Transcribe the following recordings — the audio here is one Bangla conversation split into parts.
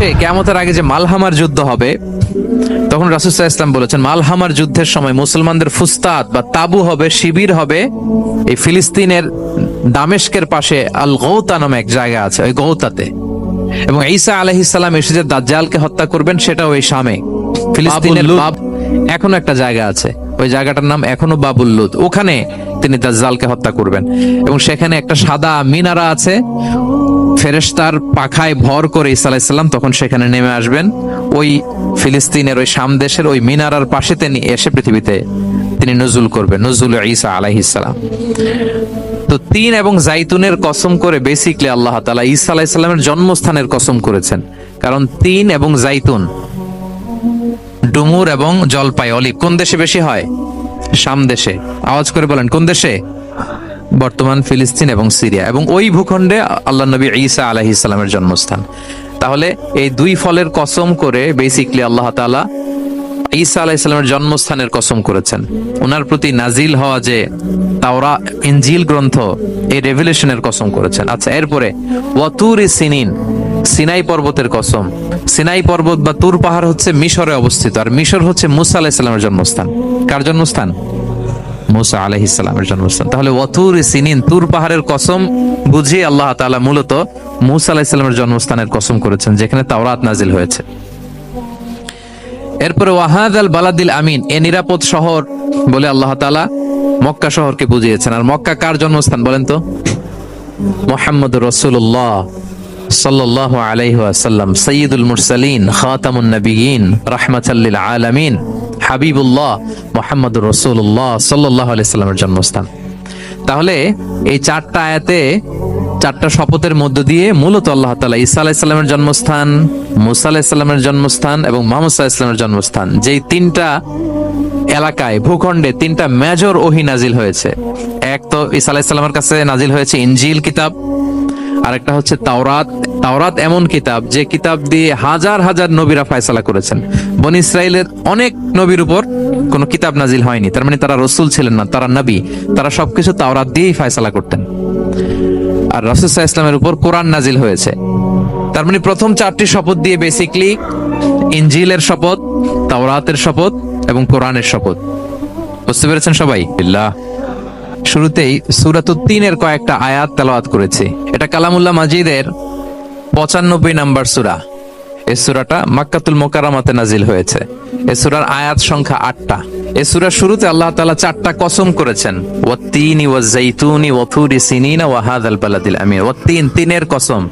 শেষে কিয়ামতের আগে যে মালহামার যুদ্ধ হবে, তখন রাসূল সাল্লাল্লাহু আলাইহি ওয়াসাল্লাম বলেছেন মালহামার যুদ্ধের সময় মুসলমানদের ফুস্তাদ বা তাবু হবে, শিবির হবে এই ফিলিস্তিনের দামেস্কের পাশে আল গৌতা নামে এক জায়গা আছে, ওই গৌতাতে। এবং ঈসা আলাইহিস সালাম এসে যে দাজ্জালকে হত্যা করবেন সেটাও ওই শামে, ফিলিস্তিনের এখনো একটা জায়গা আছে, ওই জায়গাটার নাম এখনো বাবুল লুদ, ওখানে তিনি দাজ্জালকে হত্যা করবেন। এবং সেখানে একটা সাদা মিনারা আছে, ফেরেশতার পাখায় ভর করে ঈসা আলাইহিস সালাম তখন সেখানে নেমে আসবেন, ওই ফিলিস্তিনের ওই শাম দেশের ওই মিনারার পাশে তিনি এসে পৃথিবীতে তিনি নজুল করবেন, নজুল ঈসা আলাইহিস সালাম। তো তিন এবং জাইতুনের কসম করে বেসিকলি আল্লাহ তাআলা ঈসা আলাইহিস সালামের জন্মস্থানের কসম করেছেন, কারণ তিন এবং জাইতুন, ডুমুর এবং জলপাই, অলিভ কোন দেশে বেশি হয়? শাম দেশে। আওয়াজ করে বলেন কোন দেশে? বর্তমান ফিলিস্তিন এবং সিরিয়া, এবং ওই ভূখণ্ডে আল্লাহ নবী ঈসা আলাইহিস সালামের জন্মস্থান। তাহলে এই দুই ফলের কসম করে বেসিকলি আল্লাহ তাআলা ঈসা আলাইহিস সালামের জন্মস্থানের কসম করেছেন, ওনার প্রতি নাজিল হওয়া যে তাওরাত ইনজিল গ্রন্থ, এই রেভেলেশনের কসম করেছেন। আচ্ছা, এরপরে ওয়াতুরি সিনিন, সিনাই পর্বতের কসম। সিনাই পর্বত বা তুর পাহাড় হচ্ছে মিশরে অবস্থিত, আর মিশর হচ্ছে মুসা আলাইহিস সালামের জন্মস্থান। কার জন্মস্থান? মুসা আলাইহিস সালামের জন্মস্থান। তাহলে ওয়াতুরি সিনিন, তুর পাহাড়ের কসম বুঝিয়ে আল্লাহ তাআলা মূলত মুসা আলাইহিস সালামের জন্মস্থানের কসম করেছেন, যেখানে তাওরাত নাজিল হয়েছে। এরপরে ওয়াহাদাল বালাদিল আমিন, এ নিরাপদ শহর বলে আল্লাহ তাআলা মক্কা শহরকে বুঝিয়েছেন। আর মক্কা কার জন্মস্থান বলেন তো? মুহাম্মদুর রাসূলুল্লাহ সাল্লাল্লাহু আলাইহি ওয়াসাল্লাম, সাইয়্যিদুল মুরসালিন, খাতামুন নবিয়্যিন, রাহমাতাল লিল আলামিন, হাবিবুল্লাহ মুহাম্মদুর রাসূলুল্লাহ সাল্লাল্লাহু আলাইহি ওয়াসাল্লামের জন্মস্থান। তাহলে এই চারটা আয়াতে, চারটা শপথের মধ্য দিয়ে মূলত আল্লাহ তাআলা ঈসা আলাইহিস সালামের জন্মস্থান, মুসা আলাইহিস সালামের জন্মস্থান এবং মুহাম্মদ সাল্লাল্লাহু আলাইহি ওয়াসাল্লামের জন্মস্থান, যেই তিনটা এলাকায়, ভূখণ্ডে তিনটা মেজর ওহী নাজিল হয়েছে। এক তো ঈসা আলাইহিস সালামের কাছে নাজিল হয়েছে ইনজিল কিতাব, আরেকটা হচ্ছে তাওরাত। তাওরাত এমন কিতাব যে কিতাব দিয়ে হাজার হাজার নবীরা ফয়সালা করেছেন। বনি ইসরাইলের অনেক নবীর উপর কোনো কিতাব নাজিল হয়নি, তার মানে তারা রাসূল ছিলেন না, তারা নবী, তারা সবকিছু তাওরাত দিয়েই ফয়সালা করতেন। আর রাসূল সাল্লাল্লাহু আলাইহি ওয়াসাল্লামের উপর কোরআন নাজিল হয়েছে। তার মানে প্রথম চারটি শপথ দিয়ে বেসিকলি ইনজিলের শপথ, তাওরাতের শপথ এবং কোরআনের শপথ। বুঝতে পেরেছেন সবাই? বিল্লাহ। শুরুতেই সূরাতুত তিনের কয়েকটা আয়াত তেলাওয়াত করেছি। এটা কালামুল্লাহ মাজিদের 95 নাম্বার সূরা। এই সূরাটা মক্কাতুল মুকাররমাতে নাজিল হয়েছে। এই সূরার আয়াত সংখ্যা 8টা। এই সূরার শুরুতে আল্লাহ তাআলা 4টা কসম করেছেন, ওয়াত-তিনি ওয়াজ-যাইতুনি ওয়া-তুরি সিনিনা ওয়া হাযাল বালাদিল আমিন। ওয়াত-তিন, তিনের কসম,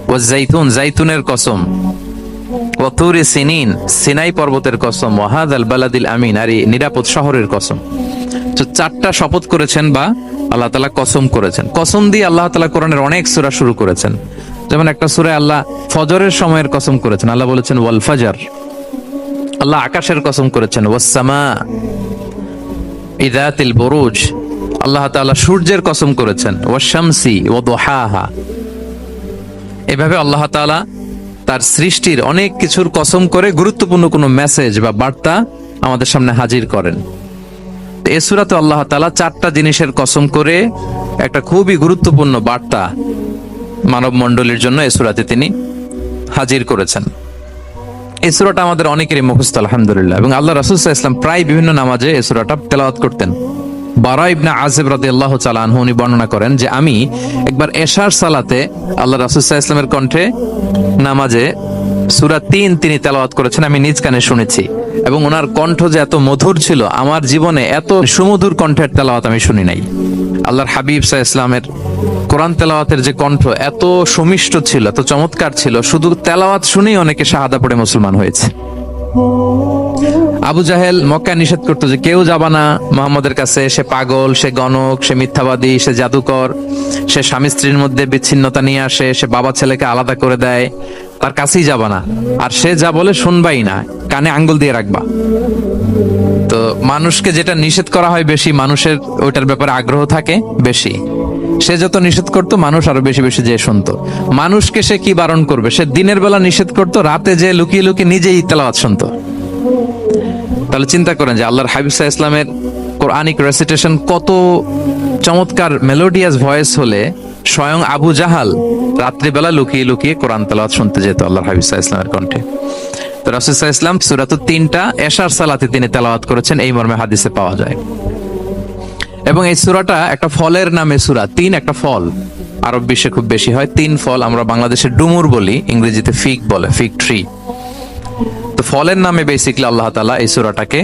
ওয়াজ-যাইতুন, যাইতুনের কসম, ওয়া-তুরি সিনিন, সিনাই পর্বতের কসম, ওয়া হাযাল বালাদিল আমিন, আর এই নিরাপদ শহরের কসম। তো 4টা শপথ করেছেন বা আল্লাহ তাআলা কসম করেছেন। কসম দিয়ে আল্লাহ তাআলা কোরআনের অনেক সূরা শুরু করেছেন। যেমন একটা সূরায় আল্লাহ ফজরের সময়ের কসম করেছেন, আল্লাহ বলেছেন ওয়াল ফাজর। আল্লাহ আকাশের কসম করেছেন ওয়াস সামা ইযাতিল বুরুজ। আল্লাহ তাআলা সূর্যের কসম করেছেন ওয়াশ শামসি ওয়া দুহাহা। এভাবে আল্লাহ তাআলা তার সৃষ্টির অনেক কিছুর কসম করে গুরুত্বপূর্ণ কোনো মেসেজ বা বার্তা আমাদের সামনে হাজির করেন। এই সূরাতে আল্লাহ তাআলা 4টা জিনিসের কসম করে একটা খুবই গুরুত্বপূর্ণ বার্তা মানব মণ্ডলীর জন্য এই সূরাতে তিনি হাজির করেছেন। এই সূরাটা আমাদের অনেকেরই মুখস্থ আলহামদুলিল্লাহ, এবং আল্লাহ রাসূল সাল্লাল্লাহু আলাইহি ওয়াসাল্লাম প্রায় বিভিন্ন নামাজে এই সূরাটা তেলাওয়াত করতেন। বারা ইবনে আযিব রাদিয়াল্লাহু তাআলা আনহু উনি বর্ণনা করেন যে আমি একবার এশার সালাতে আল্লাহ রাসূল সাল্লাল্লাহু আলাইহি ওয়াসাল্লামের কণ্ঠে নামাজে সূরা 3 তিনি তেলাওয়াত করেছেন, আমি নিজ কানে শুনেছি। এবং ওনার কণ্ঠ যে এত মধুর ছিল, আমার জীবনে এত সুমধুর কণ্ঠের তেলাওয়াত আমি শুনি নাই। আল্লাহর হাবিব সাল্লাল্লাহু আলাইহি ওয়াসাল্লামের কোরআন তেলাওয়াতের যে কণ্ঠ এত সুমিষ্ট ছিল, এত চমৎকার ছিল, শুধু তেলাওয়াত শুনেই অনেকে শাহাদা পড়ে মুসলমান হয়েছে। আবু জাহেল মক্কায় নিষেধ করতো যে কেউ যাবা না মুহাম্মদের কাছে, সে পাগল, সে গণক, সে মিথ্যাবাদী, সে জাদুকর, সে স্বামী স্ত্রীর মধ্যে বিচ্ছিন্নতা নিয়ে আসে, সে বাবা ছেলেকে আলাদা করে দেয়, তার কাছেই যাবা না। আর সে যা বলে শুনবাই না, কানে আঙ্গুল দিয়ে রাখবা। তো মানুষকে যেটা নিষেধ করা হয় বেশি, মানুষের ওইটার ব্যাপারে আগ্রহ থাকে বেশি। সে যত নিষেধ করতো মানুষ আরো বেশি বেশি যে শুনতো। মানুষকে সে কি বারণ করবে? সে দিনের বেলা নিষেধ করতো, রাতে যে লুকিয়ে লুকিয়ে নিজেই তেলাওয়াত শুনতো। তাহলে চিন্তা করেন যে আল্লাহর হাবিব সাল্লাল্লাহু আলাইহি ওয়াসাল্লামের কোরআনিক রেসিটেশন কত চমৎকার মেলোডিয়াস ভয়েস হলে স্বয়ং আবু জাহাল রাত্রিবেলা লুকিয়ে লুকিয়ে কোরআন তেলাওয়াত শুনতে যেত আল্লাহর হাবিব সাল্লাল্লাহু আলাইহি ওয়াসাল্লামের কণ্ঠে। তো রাসূল সাল্লাল্লাহু আলাইহি ওয়াসাল্লাম সূরাতুত 3টা এশার সালাতে তিনি তেলাওয়াত করেছেন, এই মর্মে হাদিসে পাওয়া যায়। এবং এই সূরাটা একটা ফলের নামে সূরা। 3 একটা ফল, আরব বিশ্বে খুব বেশি হয় 3 ফল। আমরা বাংলাদেশে ডুমুর বলি, ইংরেজিতে ফিগ বলে, ফিগ ট্রি। তো ফলের নামে বেসিক্যালি আল্লাহ তাআলা এই সূরাটাকে,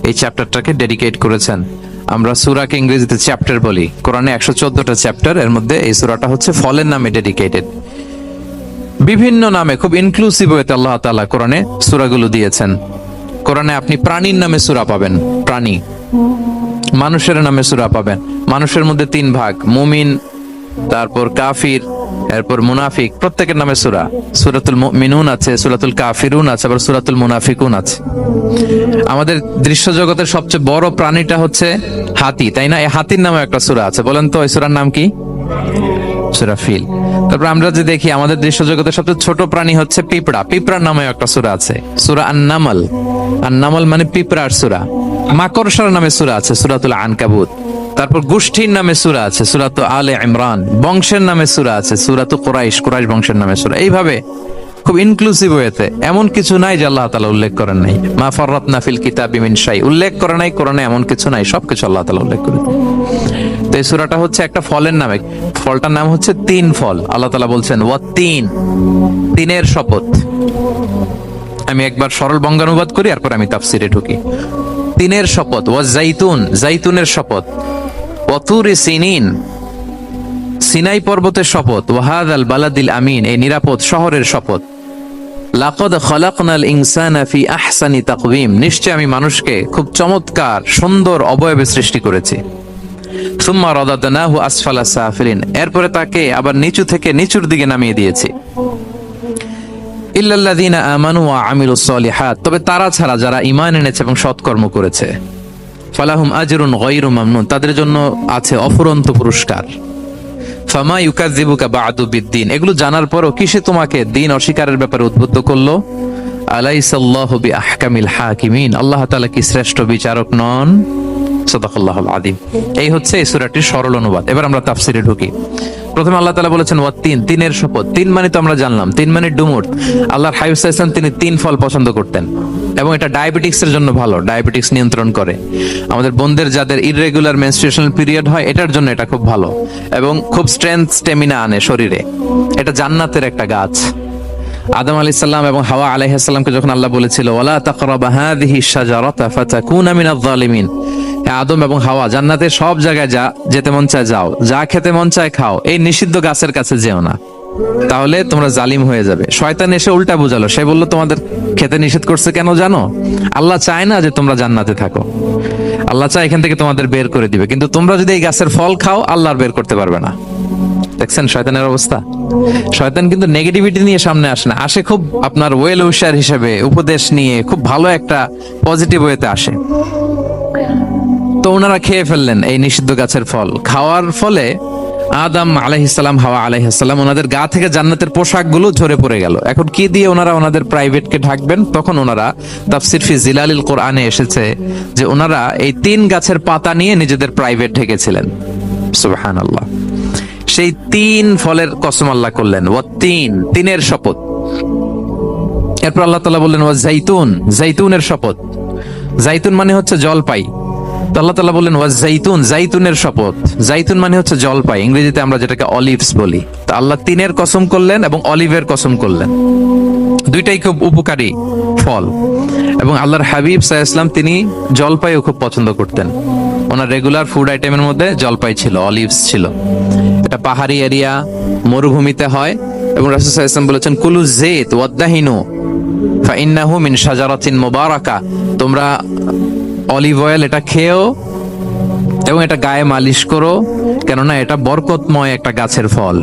এই চ্যাপ্টারটাকে ডেডিকেট করেছেন। আমরা সূরাকে ইংরেজিতে চ্যাপ্টার বলি। কোরআনে 114টা চ্যাপ্টার, এর মধ্যে এই সূরাটা হচ্ছে ফলের নামে ডেডিকেটেড। বিভিন্ন নামে খুব ইনক্লুসিভ ওয়েতে আল্লাহ তাআলা কোরআনে সূরাগুলো দিয়েছেন। কোরআনে আপনি প্রাণীর নামে সূরা পাবেন, প্রাণী। মানুষের নামে সূরা পাবেন। মানুষের মধ্যে 3 ভাগ, মুমিন, তারপর কাফির, এরপর মুনাফিক। প্রত্যেকের নামে সূরা। সূরাতুল মুমিনুন আছে, সূরাতুল কাফিরুন আছে, আবার সূরাতুল মুনাফিকুন আছে। আমাদের দৃশ্য জগতের সবচেয়ে বড় প্রাণীটা হচ্ছে হাতি, তাই না? এই হাতির নামে একটা সূরা আছে। বলেন তো এই সূরার নাম কি? সূরা ফিল। তারপর আমরা যে দেখি আমাদের দৃশ্য জগতের সবচেয়ে ছোট প্রাণী হচ্ছে পিঁপড়া। পিঁপড়ার নামে একটা সূরা আছে, সূরা আন-নামল। আন-নামল মানে পিঁপড়ার সূরা। মাকড়সার নামে সূরা আছে, সূরাতুল আনকাবুত। তারপর গোষ্ঠীর নামে সূরা আছে, সূরাতু আলে ইমরান। বংশের নামে সূরা আছে, সূরাতু কুরাইশ, কুরাইশ বংশের নামে সূরা। এইভাবে খুব ইনক্লুসিভ ওয়েতে, এমন কিছু নাই যে আল্লাহ তাআলা উল্লেখ করেন নাই। মা ফাররাতনা ফিল কিতাবি মিন শাই, উল্লেখ করে নাই কোরআনে এমন কিছু নাই, সবকিছু আল্লাহ তাআলা উল্লেখ করেছেন। তো এই সূরাটা হচ্ছে একটা ফলের নামে। ফলটার নাম হচ্ছে 3 ফল। আল্লাহ তাআলা বলছেন ওয়াত-তিন, তিনের শপথ। আমি একবার সরল বঙ্গানুবাদ করি, এরপর আমি তাফসিরে ঢুকি। তিনের শপথ, ওয়াজ-জাইতুন, জাইতুনের শপথ। ওয়াতুরি সিনিন, সিনাই পর্বতের শপথ। ওয়াহাদাল বালাদিল আমিন, এই নিরাপদ শহরের শপথ। লাকাদ খালাকনাল ইনসানা ফি আহসানি তাকওয়িম, নিশ্চয় আমি মানুষকে খুব চমৎকার সুন্দর অবয়বে সৃষ্টি করেছি। সুম্মা রাদাদনাহু আসফালা সাফিলিন, এরপরে তাকে আবার নিচু থেকে নিচুর দিকে নামিয়ে দিয়েছি। ইল্লাল্লাযীনা আমানু ওয়া আমিলুস সলিহাত, তবে তারা ছাড়া যারা ঈমান এনেছে এবং সৎকর্ম করেছে। ফালাহুম আজরুন গায়রু মামনুন, তাদের জন্য আছে অফুরন্ত পুরস্কার। ফামা ইউকাযযিবুকা বা'দু বিদ্দিন, এগুলো জানার পরও কিসে তোমাকে দিন অস্বীকারের ব্যাপারে উদ্বুদ্ধ করলো? আলাইসাল্লাহু বিআহকামিল হাকিমিন, আল্লাহ তাআলা কি শ্রেষ্ঠ বিচারক নন? সাদাকাল্লাহুল আযীম। এই হচ্ছে এই সূরাটির সরল অনুবাদ। এবার আমরা তাফসিরে ঢুকি। প্রথমে আল্লাহ তাআলা বলেছেন ওয়াত-তিন, তিনের শপথ। 3 মানে তো আমরা জানলাম, 3 মানে ডুমুর। আল্লাহর হাবিব সাল্লাল্লাহু আলাইহি ওয়াসাল্লাম তিনি 3 ফল পছন্দ করতেন, এবং এটা ডায়াবেটিক্সের জন্য ভালো, ডায়াবেটিক্স নিয়ন্ত্রণ করে। আমাদের বোনদের যাদের ইররেগুলার মেনস্ট্রুয়েশনাল পিরিয়ড হয়, এটার জন্য এটা খুব ভালো, এবং খুব স্ট্রেংথ, স্ট্যামিনা আনে শরীরে। এটা জান্নাতের একটা গাছ। আদম আলাইহিস সালাম এবং হাওয়া আলাইহিস সালামকে যখন আল্লাহ বলেছিল ওয়ালা তাকরাবা হাযিহিশ শাজারাতা ফাতাকুনা মিনাজ জালিমিন, আদম এবং হাওয়া জান্নাতের সব জায়গায় যা যেতে মন চায় যাও, যা খেতে মন চায় খাও, এই নিষিদ্ধ গাছের কাছে যেও না, তাহলে তোমরা জালিম হয়ে যাবে। শয়তান এসে উল্টা বুঝালো, সে বলল তোমাদের খেতে নিষেধ করছে কেন জানো? আল্লাহ চায় না যে তোমরা জান্নাতে থাকো, আল্লাহ চায় এখান থেকে তোমাদের বের করে দিবে, কিন্তু তোমরা যদি এই গাছের ফল খাও আল্লাহ আর বের করতে পারবে না। দেখছেন শয়তানের অবস্থা? শয়তান কিন্তু নেগেটিভিটি নিয়ে সামনে আসে না, আসে খুব আপনার ওয়েল উইশার হিসেবে, উপদেশ নিয়ে খুব ভালো একটা পজিটিভ ওয়েতে আসে। তো ওনারা খেয়ে ফেললেন এই নিষিদ্ধ গাছের ফল। খাওয়ার ফলে আদম আলাইহিস সালাম, হাওয়া আলাইহিস সালাম, ওনাদের গা থেকে জান্নাতের পোশাকগুলো ঝরে পড়ে গেল। এখন কি দিয়ে ওনারা ওনাদের প্রাইভেটকে ঢাকবেন? তখন ওনারা, তাফসির ফি জিলালিল কোরআনে এসেছে যে ওনারা এই 3 গাছের পাতা নিয়ে নিজেদের প্রাইভেট ঢেকেছিলেন। সুবহানাল্লাহ। সেই 3 ফলের কসম আল্লাহ করলেন, ওয়াত-তিন, তিনের শপথ। এরপর আল্লাহ তাআলা বললেন ওয়াজ-জাইতুন, জাইতুনের শপথ। জাইতুন মানে হচ্ছে জলপাই। তো আল্লাহ তাআলা বললেন ওয়াজ-জাইতুন, জাইতুনের শপথ। জাইতুন মানে হচ্ছে জলপাই, ইংরেজিতে আমরা যেটাকে অলিভস বলি। তো আল্লাহ 3-এর কসম করলেন এবং অলিভের কসম করলেন। দুইটাই খুব উপকারী ফল, এবং আল্লাহর হাবিব সাল্লাল্লাহু আলাইহি ওয়াসাল্লাম তিনি জলপাইও খুব পছন্দ করতেন। ওনার রেগুলার ফুড আইটেমের মধ্যে জলপাই ছিল, অলিভস ছিল। এটা পাহাড়ি এরিয়া, মরুভূমিতে হয়, এবং রাসূল সাল্লাল্লাহু আলাইহি ওয়াসাল্লাম বলেছেন কুলু যাইত ওয়াদ-দাহিনু ফাইন্নাহু মিন শাজারাতিন মুবারাকা, তোমরা অলিভ অয়েল এটা খেও এবং এটা গায়ে মালিশ করো, কেননা এটা বরকতময় একটা গাছের ফল,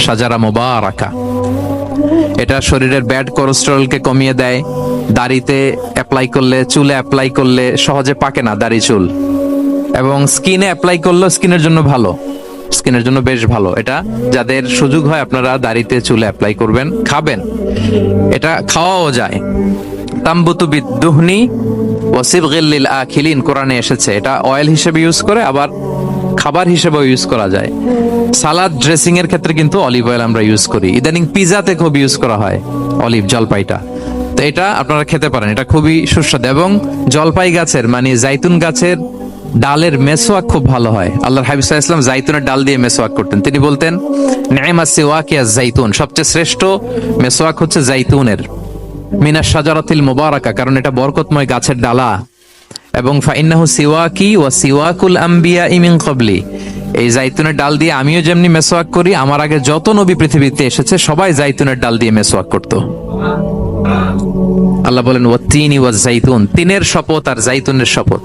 শাজারা মুবারাকা। এটা শরীরের ব্যাড কোলেস্টেরলকে কমিয়ে দেয়। দাড়িতে অ্যাপ্লাই করলে, চুলে অ্যাপ্লাই করলে সহজে পাকে না দাড়ি চুল, এবং স্কিনে অ্যাপ্লাই করলে স্কিনের জন্য ভালো, স্কিনের জন্য বেশ ভালো। এটা যাদের সুযোগ হয় আপনারা দাড়িতে চুলে অ্যাপ্লাই করবেন, খাবেন। এটা খাওয়াও যায়। তামবুতু বিদ্দুহনি ওয়া সিবগিল লিল আখিলিন, কোরআনে এসেছে। এটা অয়েল হিসেবে ইউজ করে, আবার খাবার হিসেবেও ইউজ করা যায়। সালাদ ড্রেসিং এর ক্ষেত্রে কিন্তু অলিভ অয়েল আমরা ইউজ করি। ইদানিং পিজাতে খুব ইউজ করা হয় অলিভ, জলপাইটা। তো এটা আপনারা খেতে পারেন, এটা খুবই সুস্বাদু। এবং জলপাই গাছের মানে জাইতুন গাছের ডালের মেসওয়াক খুব ভালো হয়। আল্লাহর হাবিব সাল্লাল্লাহু আলাইহি ওয়াসাল্লাম জাইতুনের ডাল দিয়ে মেসওয়াক করতেন। তিনি বলতেন নি'মাস সিওয়াকিয়া জাইতুন, সবচেয়ে শ্রেষ্ঠ মেসওয়াক হচ্ছে জাইতুনের, মিনাশ শাজারাতিল মুবারাকা, কারণ এটা বরকতময় গাছের ডালা। এবং ফাইন্নাহু সিওয়াকি ওয়া সিওয়াকুল আম্বিয়া মিন ক্বাবলি, এই জাইতুনের ডাল দিয়ে আমিও যেমনি মেসওয়াক করি, আমার আগে যত নবী পৃথিবীতে এসেছে সবাই জাইতুনের ডাল দিয়ে মেসওয়াক করতো। আল্লাহ বলেন ওয়াতিনি ওয়াজ জাইতুন, তিনের শপথ আর জাইতুনের শপথ।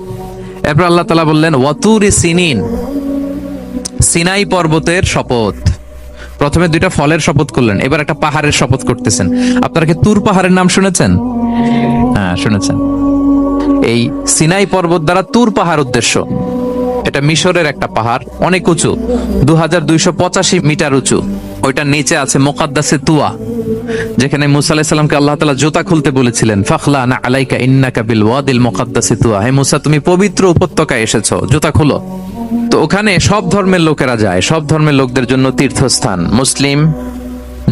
এরপর আল্লাহ তাআলা বললেন ওয়াতুরি সিনিন, সিনাই পর্বতের শপথ। প্রথমে দুইটা ফলের শপথ করলেন, এবার একটা পাহাড়ের শপথ করতেছেন। আপনারা কি তুর পাহাড়ের নাম শুনেছেন? হ্যাঁ, শুনেছেন। এই সিনাই পর্বত দ্বারা তুর পাহাড় উদ্দেশ্য। এটা মিশরের একটা পাহাড়, অনেক উঁচু, 2285 মিটার উঁচু। ওইটার নিচে আছে মুকাদ্দাসে তুয়া, যেখানে মুসা আলাইহিস সালামকে আল্লাহ তাআলা জুতা খুলতে বলেছিলেন, ফাখলা না আলাইকা ইন্নাকা বিল ওয়াদিল মুকাদ্দাসে তুয়া, হে মুসা তুমি পবিত্র উপত্যকায় এসেছো, জুতা খুলো। তো ওখানে সব ধর্মের লোকেরা যায়, সব ধর্মের লোকদের জন্য তীর্থস্থান, মুসলিম,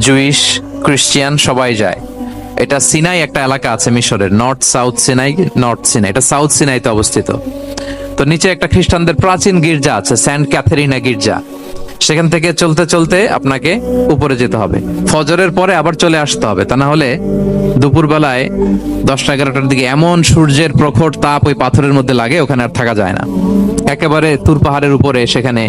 জুইশ, খ্রিস্টান সবাই যায়। এটা সিনাই একটা এলাকা আছে মিশরের, north south Sinai, north Sinai, এটা সাউথ সিনাইতে অবস্থিত। তো নিচে একটা খ্রিস্টানদের প্রাচীন গির্জা আছে, সেন্ট ক্যাথেরিনা গির্জা। সেখান থেকে চলতে চলতে আপনাকে উপরে যেতে হবে, ফজরের পরে আবার চলে আসতে হবে, তা না হলে দুপুরবেলায় 10টা-11টার দিকে এমন সূর্যের প্রখর তাপ ওই পাথরের মধ্যে লাগে, ওখানে আর থাকা যায় না। একেবারে তুর পাহাড়ের উপরে সেখানে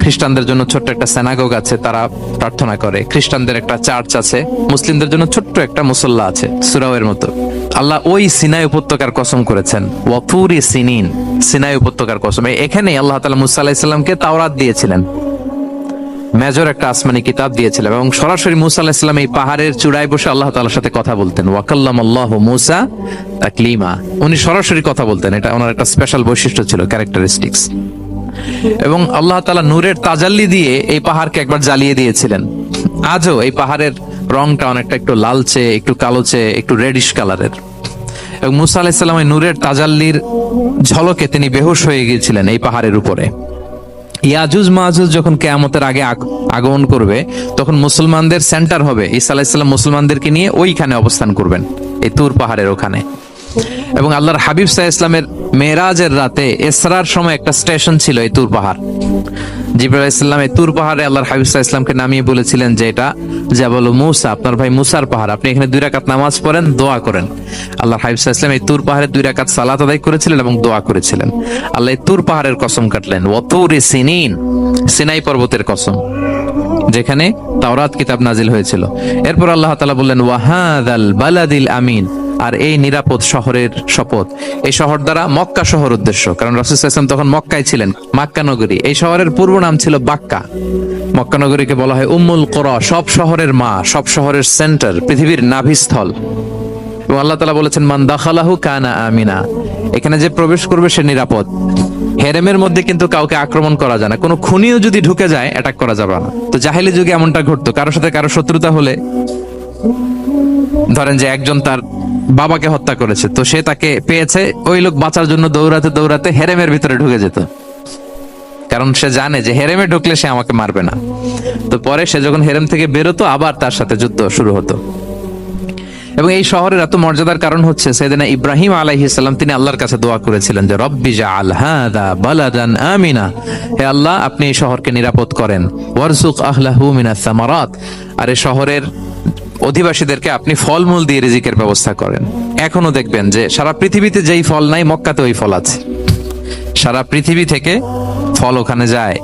খ্রিস্টানদের জন্য ছোট্ট একটা সিনাগোগ আছে, তারা প্রার্থনা করে। খ্রিস্টানদের একটা চার্চ আছে, মুসলিমদের জন্য ছোট্ট একটা মুসল্লা আছে সূরাওয়ের মতো। আল্লাহ ওই সিনাই উপত্যকার কসম করেছেন, ওয়াতুরি সিনিন, সিনাই উপত্যকার কসম। এখানে আল্লাহ তাআলা মুসা আলাইহিস সালামকে তাওরাত দিয়েছিলেন, মেজর একটা আসমানি কিতাব দিয়েছিলেন, এবং সরাসরি মুসা আলাইহিস সালাম এই পাহাড়ের চূড়ায় বসে আল্লাহ তাআলার সাথে কথা বলতেন। ওয়া কাল্লামাল্লাহু মুসা তাকলিমা, উনি সরাসরি কথা বলতেন, এটা ওনার একটা স্পেশাল বৈশিষ্ট্য ছিল, ক্যারেক্টারিস্টিক্স। এবং আল্লাহ তাআলা নূরের তাজাল্লি দিয়ে এই পাহাড়কে একবার জ্বালিয়ে দিয়েছিলেন। আজও এই পাহাড়ের রংটা অনেকটা একটু লালচে, একটু কালোচে, একটু রেডিশ কালারের। এবং মুসা আলাইহিস সালাম এই নূরের তাজাল্লির ঝলকে তিনি বেহুশ হয়ে গিয়েছিলেন এই পাহাড়ের উপরে। ইয়াজুজ মাজুজ যখন কিয়ামতের আগে আগমন করবে, তখন মুসলমানদের সেন্টার হবে। ঈসা আলাইহিস সালাম মুসলমানদেরকে নিয়ে ওইখানে অবস্থান করবেন, এই তুর পাহাড়ের ওখানে। এবং আল্লাহর হাবিব সাল্লাল্লাহু আলাইহি ওয়াসাল্লামের মেরাজের রাতে ইসরার সময় একটা স্টেশন ছিল এই তুর পাহাড়। জিবরাইল আলাইহিস সালাম এই তুর পাহাড়ে আল্লাহর হাবিব সাল্লাল্লাহু আলাইহি ওয়াসাল্লামকে নামিয়ে বলেছিলেন যে এটা জাবাল মুসা, আপনার ভাই মুসার পাহাড়, আপনি এখানে 2 রাকাত নামাজ পড়েন, দোয়া করেন। আল্লাহর হাবিব সাল্লাল্লাহু আলাইহি ওয়াসাল্লাম এই তুর পাহাড়ে 2 রাকাত সালাত আদায় করেছিলেন এবং দোয়া করেছিলেন। আল্লাহ এই তুর পাহাড়ের কসম কাটলেন, ওয়াতুরি সিনিন, সিনাই পর্বতের কসম, যেখানে তাওরাত কিতাব নাজিল হয়েছিল। এরপর আল্লাহ তাআলা বললেন ওয়াহাদাল বালাদিল আমিন, আর এই নিরাপদ শহরের শপথ। এই শহর দ্বারা মক্কা শহর উদ্দেশ্য, কারণ রাসূল সাল্লাল্লাহু আলাইহি ওয়াসাল্লাম তখন মক্কায় ছিলেন, মক্কা নগরী। এই শহরের পূর্ব নাম ছিল বাক্কা। মক্কা নগরীকে বলা হয় উম্মুল কুরা, সব শহরের মা, সব শহরের সেন্টার, পৃথিবীর নাভিস্থল। এবং আল্লাহ তাআলা বলেছেন মান দাখালাহু কানা আমিনা, এখানে যে প্রবেশ করবে সে নিরাপদ। হেরেমের মধ্যে কিন্তু কাউকে আক্রমণ করা যায় না, কোনো খুনিও যদি ঢুকে যায় অ্যাটাক করা যাবে না। তো জাহেলি যুগে এমনটা ঘটতো, কারোর সাথে কারো শত্রুতা হলে, ধরেন যে একজন তার বাবাকে হত্যা করেছে, তো সে তাকে পেয়েছে, ওই লোক বাঁচার জন্য দৌড়াতে দৌড়াতে হেরেমের ভিতরে ঢুকে যেত, কারণ সে জানে যে হেরেমে ঢুকলে সে আমাকে মারবে না। তো পরে সে যখন হেরেম থেকে বেরোতো, আবার তার সাথে যুদ্ধ শুরু হতো। এবং এই শহরের এত মর্যাদার কারণ হচ্ছে সাইয়েদনা ইব্রাহিম আলাইহিস সালাম তিনি আল্লাহর কাছে দোয়া করেছিলেন যে রব্বি জাআল হাযা বালাদান আমিনা, হে আল্লাহ আপনি এই শহরকে নিরাপদ করেন, ওয়ারযুক আহলাহু মিনাস সামারাত, আর এই শহরের অধিবাসীদেরকে আপনি ফলমূল দিয়ে রিজিকের ব্যবস্থা করেন। এখনো দেখবেন যে সারা পৃথিবীতে যেই ফল নাই, মক্কাতে ওই ফল আছে। সারা পৃথিবী থেকে ফল ওখানে যায়।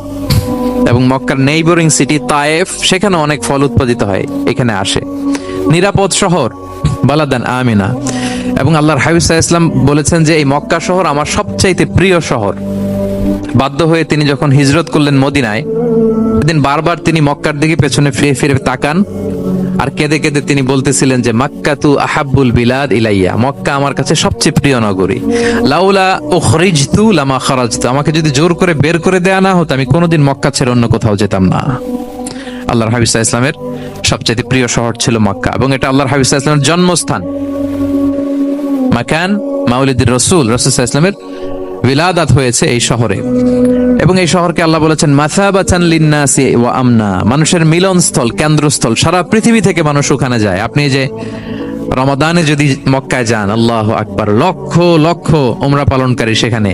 এবং মক্কার নেইবরিং সিটি তায়েফ, সেখানে অনেক ফল উৎপাদিত হয়, এখানে আসে। নিরাপদ শহর, বালাদান আমিনা। এবং আল্লাহর হাবিব সাল্লাল্লাহু আলাইহি ওয়াসাল্লাম বলেছেন যে এই মক্কা শহর আমার সবচাইতে প্রিয় শহর। বাধ্য হয়ে তিনি যখন হিজরত করলেন মদিনায়, সেদিন বারবার তিনি মক্কার দিকে পেছনে ফিরে ফিরে তাকান, আর কেঁদে কেঁদে তিনি বলতেছিলেন যে মাক্কাতু আহাব্বুল বিলাদ ইলাইয়া, মক্কা আমার কাছে সবচেয়ে প্রিয় নগরী। লাউলা উখরিজতু লামা খারাজতু, আমাকে যদি জোর করে বের করে দেয়া না হতো, আমি কোনোদিন মক্কা ছেড়ে অন্য কোথাও যেতাম না। আল্লাহর হাবিব সাল্লাল্লাহু আলাইহি ওয়াসাল্লামের সবচেয়ে প্রিয় শহর ছিল মক্কা, এবং এটা আল্লাহর হাবিব সাল্লাল্লাহু আলাইহি ওয়াসাল্লামের জন্মস্থান, মাকান মাউলিদির রাসূল। রাসূল সাল্লাল্লাহু আলাইহি ওয়াসাল্লামের বিলাদাত হয়েছে এই শহরে। এবং এই শহরকে আল্লাহ বলেছেন মাসাবাতান লিন্নাসি ওয়া আমনা, মানুষের মিলনস্থল, কেন্দ্রস্থল। সারা পৃথিবী থেকে মানুষ ওখানে যায়। আপনি যে রমাদানে যদি মক্কায় যান, আল্লাহু আকবার, লক্ষ লক্ষ উমরা পালনকারী সেখানে,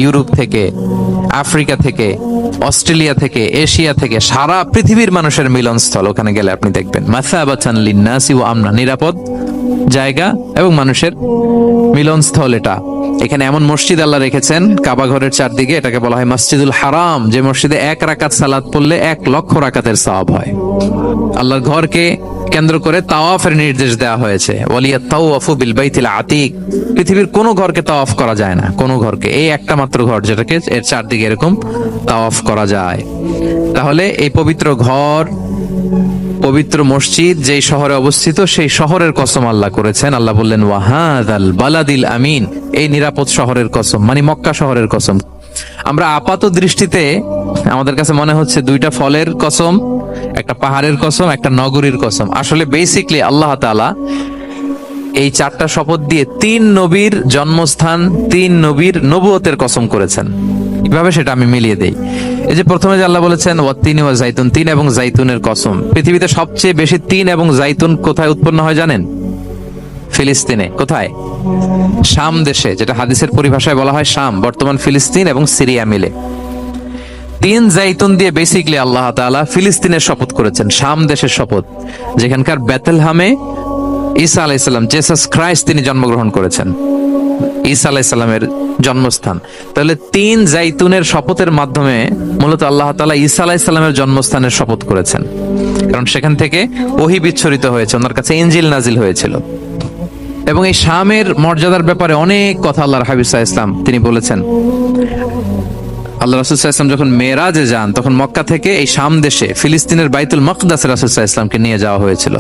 ইউরোপ থেকে, আফ্রিকা থেকে, অস্ট্রেলিয়া থেকে, এশিয়া থেকে, সারা পৃথিবীর মানুষের মিলনস্থল। ওখানে গেলে আপনি দেখবেন মাসাবাতান লিন্নাসি ওয়া আমনা, নিরাপদ জায়গা এবং মানুষের মিলনস্থল এটা। এখানে এমন মসজিদ আল্লাহ রেখেছেন কাবা ঘরের চারদিকে, এটাকে বলা হয় মসজিদুল হারাম, যে মসজিদে 1 রাকাত সালাত পড়লে 1 লক্ষ রাকাতের সওয়াব হয়। আল্লাহর ঘরকে কেন্দ্র করে তাওয়াফের নির্দেশ দেওয়া হয়েছে, ওয়ালিয়াত তাওয়াফু বিল বাইতিল আতিক। পৃথিবীর কোনো ঘরকে তাওয়াফ করা যায় না, কোনো ঘরকে, এই একটা মাত্র ঘর যেটাকে এর চারদিকে এরকম তাওয়াফ করা যায়। তাহলে এই পবিত্র ঘর, পবিত্র মসজিদ যেই শহরে অবস্থিত, সেই শহরের কসম আল্লাহ করেছেন। আল্লাহ বললেন ওয়াহাদাল বালাদিল আমিন, এই নিরাপদ শহরের কসম, মানে মক্কা শহরের কসম। আমরা আপাত দৃষ্টিতে আমাদের কাছে মনে হচ্ছে দুইটা ফলের কসম, একটা পাহাড়ের কসম, একটা নগরীর কসম। আসলে বেসিকলি আল্লাহ তাআলা এই 4টা শপথ দিয়ে 3 নবীর জন্মস্থান, 3 নবীর নবুয়তের কসম করেছেন। কিভাবে সেটা আমি মিলিয়ে দেই। এই যে প্রথমে যে আল্লাহ বলেছেন ওয়াত্তিনি ওয়া জাইতুন, 3 এবং জাইতুনের কসম। পৃথিবীতে সবচেয়ে বেশি 3 এবং জাইতুন কোথায় উৎপন্ন হয় জানেন? ফিলিস্তিনে। কোথায়? শাম দেশে, যেটা হাদিসের পরিভাষায় বলা হয় শাম, বর্তমান ফিলিস্তিন এবং সিরিয়া মিলে। 3 জাইতুন দিয়ে বেসিকলি আল্লাহ তাআলা ফিলিস্তিনের শপথ করেছেন, শাম দেশের শপথ, যেখানকার বেথলহামে ঈসা আলাইহিস সালাম, জেসাস ক্রাইস্ট, তিনি জন্মগ্রহণ করেছেন, ঈসা আলাইহিস সালামের জন্মস্থান। তাহলে 3 জাইতুনের শপথের মাধ্যমে মূলত আল্লাহ তাআলা ঈসা আলাইহিস সালামের জন্মস্থানের শপথ করেছেন, কারণ সেখান থেকে ওহী বিচ্ছুরিত হয়েছে, ওনার কাছে ইনজিল নাজিল হয়েছিল। এবং এই শামের মর্যাদার ব্যাপারে অনেক কথা আল্লাহর হাবিব সাল্লাল্লাহু আলাইহি ওয়াসাল্লাম তিনি বলেছেন। আল্লাহ রাসূল সাল্লাল্লাহু আলাইহি ওয়াসাল্লাম যখন মেরাজে যান, তখন মক্কা থেকে এই শাম দেশে ফিলিস্তিনের বাইতুল মাকদাসে রাসূল সাল্লাল্লাহু আলাইহি ওয়াসাল্লামকে নিয়ে যাওয়া হয়েছিল।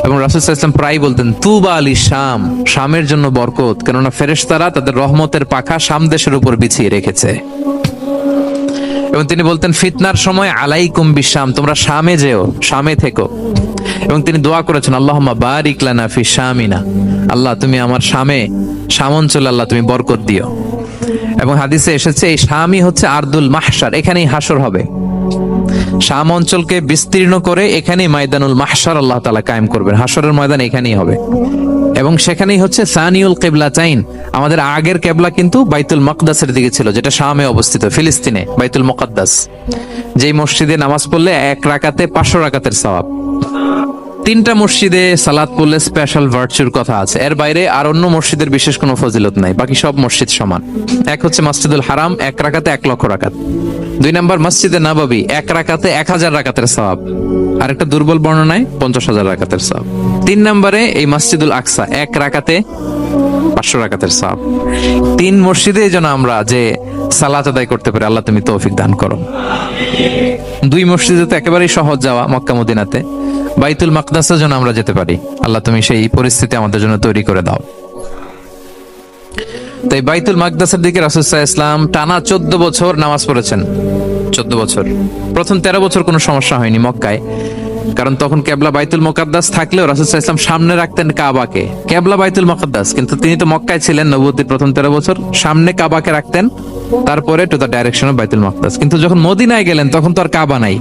এবং রাসূল সাল্লাল্লাহু আলাইহি ওয়াসাল্লাম প্রায় বলতেন তুবা আলি শাম, শামের জন্য বরকত, কেননা ফেরেশতারা তাদের রহমতের পাখা শাম দেশের উপর বিছিয়ে রেখেছে। এবং তিনি বলতেন ফিতনার সময় আলাইকুম বিশাম, তোমরা শামে যেও, শামে থেকো। এবং তিনি দোয়া করেছেন আল্লাহুম্মা বারিক লানা ফি শামিনা, আল্লাহ তুমি আমার শামে, শাম অঞ্চলে আল্লাহ তুমি বরকত দিও। এবং হাদিসে এসেছে এই শামই হচ্ছে আরদুল মাহশার, এখানেই হাসর হবে। শাম অঞ্চলকে বিস্তীর্ণ করে এখানেই ময়দানুল মাহশার আল্লাহ তাআলা কায়েম করবেন, হাসরের ময়দান এখানেই হবে। এবং সেখানেই হচ্ছে সানিউল কিবলাতাইন, আমাদের আগের কিবলা কিন্তু বাইতুল মাকদাসের দিকে ছিল, যেটা শামে অবস্থিত, ফিলিস্তিনে বাইতুল মুকাদ্দাস, যেই মসজিদে নামাজ পড়লে 1 রাকাতে 500 রাকাতের সওয়াব। 3টা মসজিদে সালাত পড়লে স্পেশাল ভার্চুর কথা আছে, এর বাইরে আর অন্য মসজিদের বিশেষ কোনো ফজিলত নাই, বাকি সব মসজিদ সমান। এক হচ্ছে মসজিদুল হারাম, 1 রাকাতে 1 লক্ষ রাকাত। 2 নম্বর মসজিদে নববী, 1 রাকাতে 1000 রাকাতের সওয়াব। আর একটা দুর্বল বর্ণনায় 50,000 রাকাতের সওয়াব। 3 নম্বরে এই মসজিদুল আকসা, 1 রাকাতে 500 রাকাতের সওয়াব। 3 মসজিদে যেন আমরা যে সালাত আদায় করতে পারি, আল্লাহ তুমি তৌফিক দান করো। 2 মসজিদে তো একেবারেই সহজ যাওয়া, মক্কা মদিনাতে। বাইতুল মাকদাসের জন্য আমরা যেতে পারি, আল্লাহ তুমি সেই পরিস্থিতি আমাদের জন্য তৈরি করে দাও। তাই বাইতুল মাকদাসের দিকে রাসূল সাল্লাল্লাহু আলাইহি ওয়াসাল্লাম টানা 14 বছর নামাজ পড়েছেন। 14 বছর। প্রথম 13 বছর কোনো সমস্যা হয়নি মক্কায়, কারণ তখন কেবলা বাইতুল মুকাদ্দাস থাকলেও রাসূল সাল্লাল্লাহু আলাইহি ওয়াসাল্লাম সামনে রাখতেন কাবাকে। কেবলা বাইতুল মুকাদ্দাস, কিন্তু তিনি তো মক্কায় ছিলেন নবুয়তের প্রথম 13 বছর, সামনে কাবাকে রাখতেন, তারপরে টু দ্য ডাইরেকশন অফ বাইতুল মাকদাস। কিন্তু যখন মদিনায় গেলেন তখন তো আর কাবা নাই,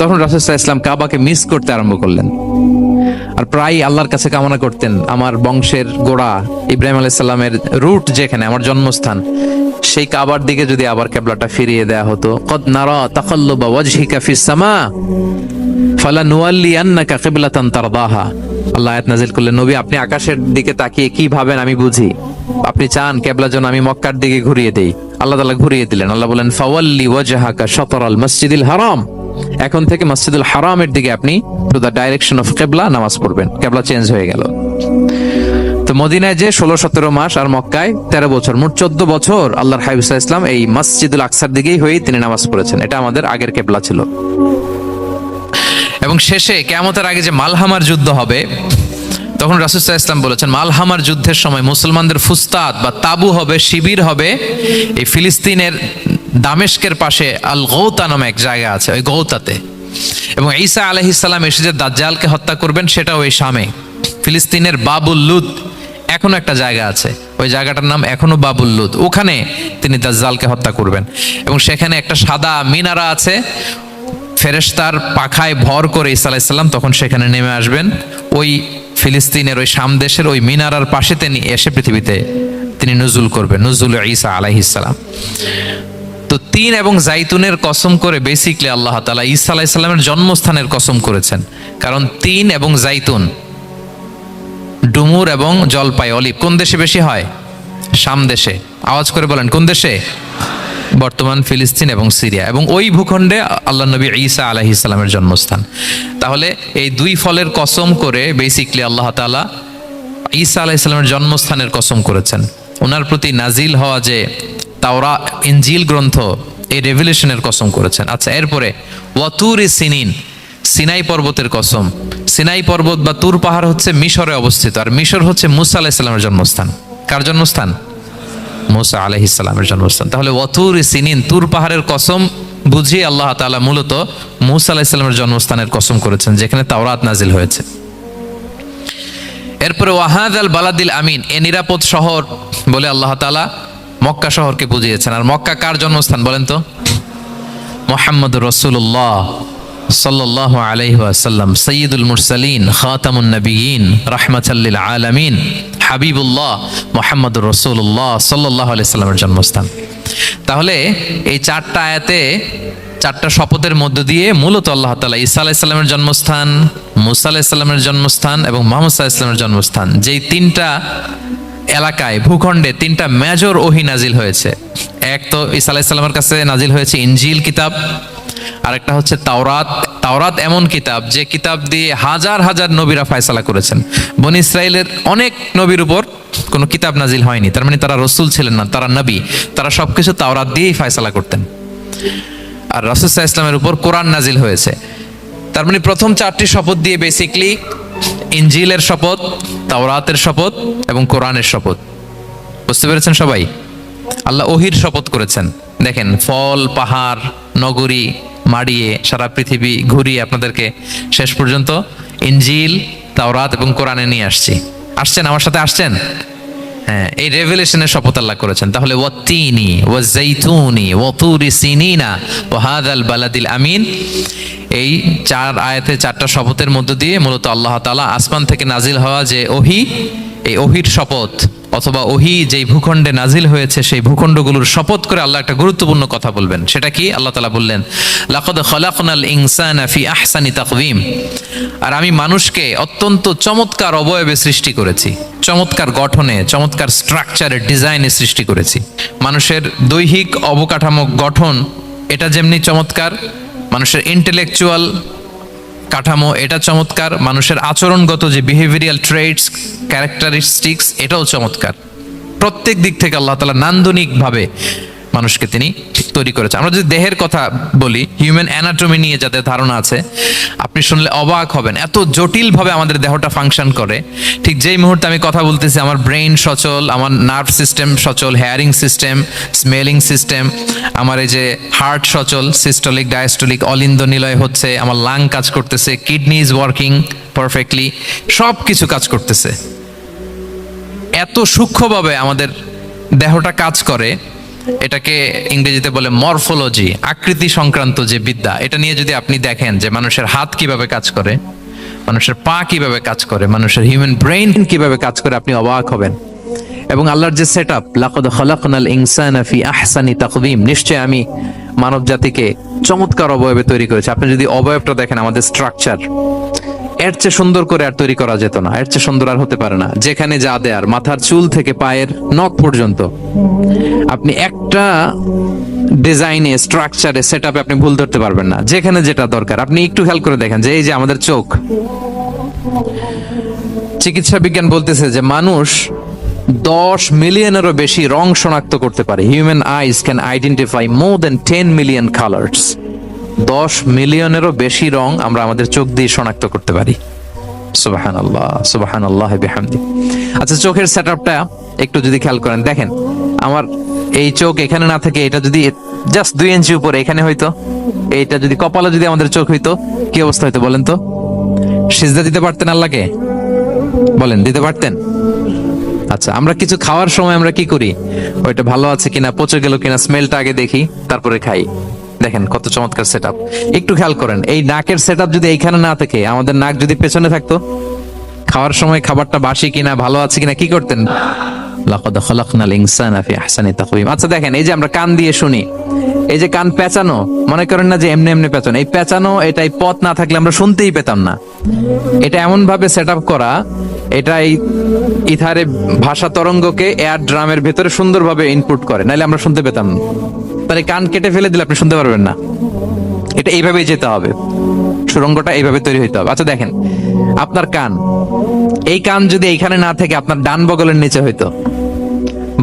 তখন রাসূল সাল্লাল্লাহু আলাইহি ওয়াসাল্লাম কাবাকে মিস করতে আরম্ভ করলেন। আর প্রায় আল্লাহর কাছে কামনা করতেন আমার বংশের গোড়া ইব্রাহিম আলাইহিস সালামের রুট, যেখানে আমার জন্মস্থান, সেই কাবার দিকে যদি আবার কিবলাটা ফিরিয়ে দেয়া হতো। কদ নারা তাকাল্লুবা ওয়াজহিকা ফিস সামা ফালানুওয়াল্লিয়ান্নাকা কিবলাতান তারদাহা। আল্লাহ আয়াত নাযিল করলেন, নবী আপনি আকাশের দিকে তাকিয়ে কি ভাবেন আমি বুঝি, আপনি চান কিবলা যেন আমি মক্কার দিকে ঘুরিয়ে দেই। আল্লাহ তাআলা ঘুরিয়ে দিলেন। আল্লাহ বলেন ফাওয়াল্লি ওয়াজহাকা শাতরাল মসজিদিল হারাম, এখন থেকে মসজিদুল হারামের দিকে আপনি টু দ্য ডাইরেকশন অফ কিবলা নামাজ পড়বেন। কিবলা চেঞ্জ হয়ে গেল। তো মদিনায় যে 16-17 মাস, আর মক্কায় 13 বছর, মোট 14 বছর আল্লাহর হাবিব সাল্লাল্লাহু আলাইহি ওয়াসাল্লাম এই মসজিদুল আকসার দিকেই হয়ে তিনি নামাজ পড়েছেন। এটা আমাদের আগের কিবলা ছিল। এবং শেষে কিয়ামতের আগে যে মালহামার যুদ্ধ হবে, তখন রাসূল সাল্লাল্লাহু আলাইহি ওয়াসাল্লাম বলেছেন মালহামার যুদ্ধের সময় মুসলমানদের ফুস্তাদ বা তাবু হবে, শিবির হবে এই ফিলিস্তিনের দামেস্কের পাশে আল গৌতা নামে এক জায়গা আছে, ওই গৌতাতে। এবং ঈসা আলাইহিস সালাম এসে যে দাজ্জালকে হত্যা করবেন, সেটাও এই শামে, ফিলিস্তিনের বাবুল লুদ এখনো একটা জায়গা আছে, ওই জায়গাটার নাম এখনো বাবুল লুদ। ওখানে তিনি দাজ্জালকে হত্যা করবেন এবং সেখানে একটা সাদা মিনারা আছে, ফেরেশতার পাখায় ভর করে ঈসা আলাইহিস সালাম তখন সেখানে নেমে আসবেন। ওই ফিলিস্তিনের ওই শাম দেশের ওই মিনারার পাশে তিনি এসে পৃথিবীতে তিনি নুজুল করবেন, নুজুল ঈসা আলাইহিস সালাম। তো তিন এবং জাইতুনের কসম করে বেসিকলি আল্লাহ তাআলা ঈসা আলাইহিস সালামের জন্মস্থানের কসম করেছেন। কারণ তিন এবং জাইতুন, ডুমুর এবং জলপাই, অলিভ কোন দেশে বেশি হয়? শাম দেশে। আওয়াজ করে বলেন কোন দেশে? বর্তমান ফিলিস্তিন এবং সিরিয়া, এবং ওই ভূখণ্ডে আল্লাহ নবী ঈসা আলাইহিস সালামের জন্মস্থান। তাহলে এই দুই ফলের কসম করে বেসিকলি আল্লাহ তাআলা ঈসা আলাইহিস সালামের জন্মস্থানের কসম করেছেন। ওনার প্রতি নাজিল হওয়া যে তাওরাত ইনজিল গ্রন্থ, এই রেভেলেশনের কসম করেছেন। আচ্ছা, এরপরে ওয়াতুরি সিনিন, সিনাই পর্বতের কসম। সিনাই পর্বত বা তুর পাহাড় হচ্ছে মিশরে অবস্থিত, আর মিশর হচ্ছে মুসা আলাইহিস সালামের জন্মস্থান। কার জন্মস্থান? মুসা আলাইহিস সালামের জন্মস্থান। তাহলে ওয়াতুরি সিনিন, তুর পাহাড়ের কসম বুঝিয়ে আল্লাহ তাআলা মূলত মুসা আলাইহিস সালামের জন্মস্থানের কসম করেছেন, যেখানে তাওরাত নাজিল হয়েছে। এরপরে ওয়াহাদাল বালাদিল আমিন, এ নিরাপদ শহর বলে আল্লাহ তাআলা মক্কা শহরকে বুঝিয়েছেন। আর মক্কা কার জন্মস্থান বলেন তো? মুহাম্মদুর রাসূলুল্লাহ সাল্লাল্লাহু আলাইহি ওয়াসাল্লাম, সাইয়্যিদুল মুরসালিন, খাতামুন নবিয়্যিন, রাহমাতাল লিল আলামিন, হাবিবুল্লাহ মুহাম্মদুর রাসূলুল্লাহ সাল্লাল্লাহু আলাইহি সাল্লামের জন্মস্থান। তাহলে এই চারটা আয়াতে, চারটা শপথের মধ্য দিয়ে মূলত আল্লাহ তাআলা ঈসা আলাইহিস সালামের জন্মস্থান, মুসা আলাইহিস সালামের জন্মস্থান এবং মুহাম্মদ সাল্লাল্লাহু আলাইহি সাল্লামের জন্মস্থান, যেই তিনটা এলাকায়, ভূখণ্ডে তিনটা মেজর ওহী নাজিল হয়েছে। এক তো ঈসা আলাইহিস সালামের কাছে নাজিল হয়েছে ইনজিল কিতাব, আরেকটা হচ্ছে তাওরাত। তাওরাত এমন কিতাব যে কিতাব দিয়ে হাজার হাজার নবীরা ফয়সালা করেছেন। বনি ইসরাইলের অনেক নবীর উপর কোনো কিতাব নাজিল হয়নি, তার মানে তারা রসুল ছিলেন না, তারা নবী। তারা সবকিছু তাওরাত দিয়েই ফয়সালা করতেন। আর রাসূল সাল্লাল্লাহু আলাইহি ওয়াসাল্লামের উপর কোরআন নাজিল হয়েছে। তার মানে প্রথম চারটি শপথ দিয়ে বেসিকলি ইনজিলের শপথ, তাওরাতের শপথ এবং কোরআনের শপথ। বুঝতে পেরেছেন সবাই? আল্লাহ ওহির শপথ করেছেন। দেখেন, ফল, পাহাড়, নগরী মাড়িয়ে সারা পৃথিবী ঘুরিয়ে আপনাদেরকে শেষ পর্যন্ত ইনজিল, তাওরাত এবং কোরআনে নিয়ে আসছি। আসছেন আমার সাথে? আসছেন? হ্যাঁ, এই রেভেলেশনের শপথ আল্লাহ করেছেন। তাহলে ওয়াত্তিনি ওয়াজাইতুনি ওয়াতুরি সিনিনা ওয়া হাযাল বালাদিল আমিন, এই চার আয়াতে চারটা শপথের মধ্য দিয়ে মূলত আল্লাহ তাআলা আসমান থেকে নাজিল হওয়া যে ওহী, এই ওহীর শপথ অথবা ওহী যেই ভূখণ্ডে নাজিল হয়েছে সেই ভূখণ্ডগুলোর শপথ করে আল্লাহ একটা গুরুত্বপূর্ণ কথা বলবেন। সেটা কি? আল্লাহ তাআলা বললেন, লাকাদ খালাকনাল ইনসানা ফি আহসানি তাকওয়িম, আর আমি মানুষকে অত্যন্ত চমৎকার অবয়বে সৃষ্টি করেছি, চমৎকার গঠনে, চমৎকার স্ট্রাকচারে, ডিজাইনে সৃষ্টি করেছি। মানুষের দৈহিক অবকাঠামো গঠন এটা যেমনি চমৎকার, মানুষের ইন্টেলেকচুয়াল কাঠামো এটা চমৎকার, মানুষের আচরণগত যে বিহেভিয়ারাল ট্রেটস, ক্যারেক্টারিস্টিক্স এটাও চমৎকার। প্রত্যেক দিক থেকে আল্লাহ তাআলা নান্দনিকভাবে মানুষকে তিনি তৈরি করেছে। আমরা যদি দেহের কথা বলি, হিউম্যান অ্যানাটমি নিয়ে যাদের ধারণা আছে, আপনি শুনলে অবাক হবেন এত জটিলভাবে আমাদের দেহটা ফাংশন করে। ঠিক যেই মুহূর্তে আমি কথা বলতেছি, আমার ব্রেইন সচল, আমার নার্ভ সিস্টেম সচল, হেয়ারিং সিস্টেম, স্মেলিং সিস্টেম, আমার এই যে হার্ট সচল, সিস্টোলিক, ডায়াস্টোলিক, অলিন্দ নিলয় হচ্ছে, আমার লাং কাজ করতেছে, কিডনি ইজ ওয়ার্কিং পারফেক্টলি, সব কিছু কাজ করতেছে। এত সূক্ষ্মভাবে আমাদের দেহটা কাজ করে, এটাকে ইংরেজিতে বলে মরফোলজি, আকৃতি সংক্রান্ত যে বিদ্যা। এটা নিয়ে যদি আপনি দেখেন যে মানুষের হাত কিভাবে কাজ করে, মানুষের পা কিভাবে কাজ করে, মানুষের হিউম্যান ব্রেইন কিভাবে কাজ করে, আপনি অবাক হবেন। এবং আল্লাহর যে সেটআপ, লাকাদ খালাকনাল ইনসানা ফি আহসানি তাকওয়িম, নিশ্চয় আমি মানব জাতিকে চমৎকার অবয়বে তৈরি করেছি। আপনি যদি অবয়বটা দেখেন, আমাদের স্ট্রাকচার, এর চেয়ে সুন্দর করে আর তৈরি করা যেত না, এর চেয়ে সুন্দর আর হতে পারে না। যেখানে যা দেয়ার, মাথার চুল থেকে পায়ের নখ পর্যন্ত, আপনি একটা ডিজাইনে, স্ট্রাকচারে, সেটআপে আপনি ভুল ধরতে পারবেন না। যেখানে যেটা দরকার, আপনি একটু খেয়াল করে দেখেন যে এই যে আমাদের চোখ, চিকিৎসা বিজ্ঞান বলতেছে যে মানুষ 10 মিলিয়নেরও বেশি রং শনাক্ত করতে পারে। Human eyes can identify more than 10 million colours. 10 মিলিয়নেরও বেশি রং আমরা আমাদের চোখ দিয়ে শনাক্ত করতে পারি। সুবহানাল্লাহ, সুবহানাল্লাহ বিহামদি। আচ্ছা, চোখের সেটআপটা একটু যদি খেয়াল করেন, দেখেন আমার এই চোখ এখানে না থাকে, এটা যদি জাস্ট 2 ইঞ্চি উপরে এখানে হইতো, এইটা যদি কপালে যদি আমাদের চোখ হইতো, কি অবস্থা হইতো বলেন তো? সিজদা দিতে পারতেন আল্লাহকে? বলেন, দিতে পারতেন? আচ্ছা, আমরা কিছু খাওয়ার সময় আমরা কি করি, ওইটা ভালো আছে কিনা, পচে গেল কিনা, স্মেলটা আগে দেখি, তারপরে খাই। দেখেন কত চমৎকার সেট আপ। একটু খেয়াল করেন, এই নাকের সেট আপ যদি এইখানে না থাকে, আমাদের নাক যদি পেছনে থাকতো, খাওয়ার সময় খাবারটা বাসি কিনা, ভালো আছে কিনা কি করতেন? লাকাদ খালাকনাল ইনসানা ফি আহসানি তাকওয়িম। আচ্ছা দেখেন, এই যে আমরা কান দিয়ে শুনি, এই যে কান পেঁচানো, মনে করেন না যে এমনি এমনি পেঁচানো, এই পেঁচানো, এটাই পথ না থাকলে আমরা শুনতেই পেতাম না। এটা এমন ভাবে সেট আপ করা, এটা এই ইথারে ভাষা তরঙ্গকে এয়ার ড্রামের ভেতরে সুন্দরভাবে ইনপুট করে, নাহলে আমরা শুনতে পেতাম না। তাহলে কান কেটে ফেলে দিলে আপনি শুনতে পারবেন না। এটা এইভাবেই যেতে হবে, সুরঙ্গটা এইভাবে তৈরি হইতে হবে। আচ্ছা দেখেন, আপনার কান, এই কান যদি এইখানে না থেকে আপনার ডান বগলের নিচে হইতো,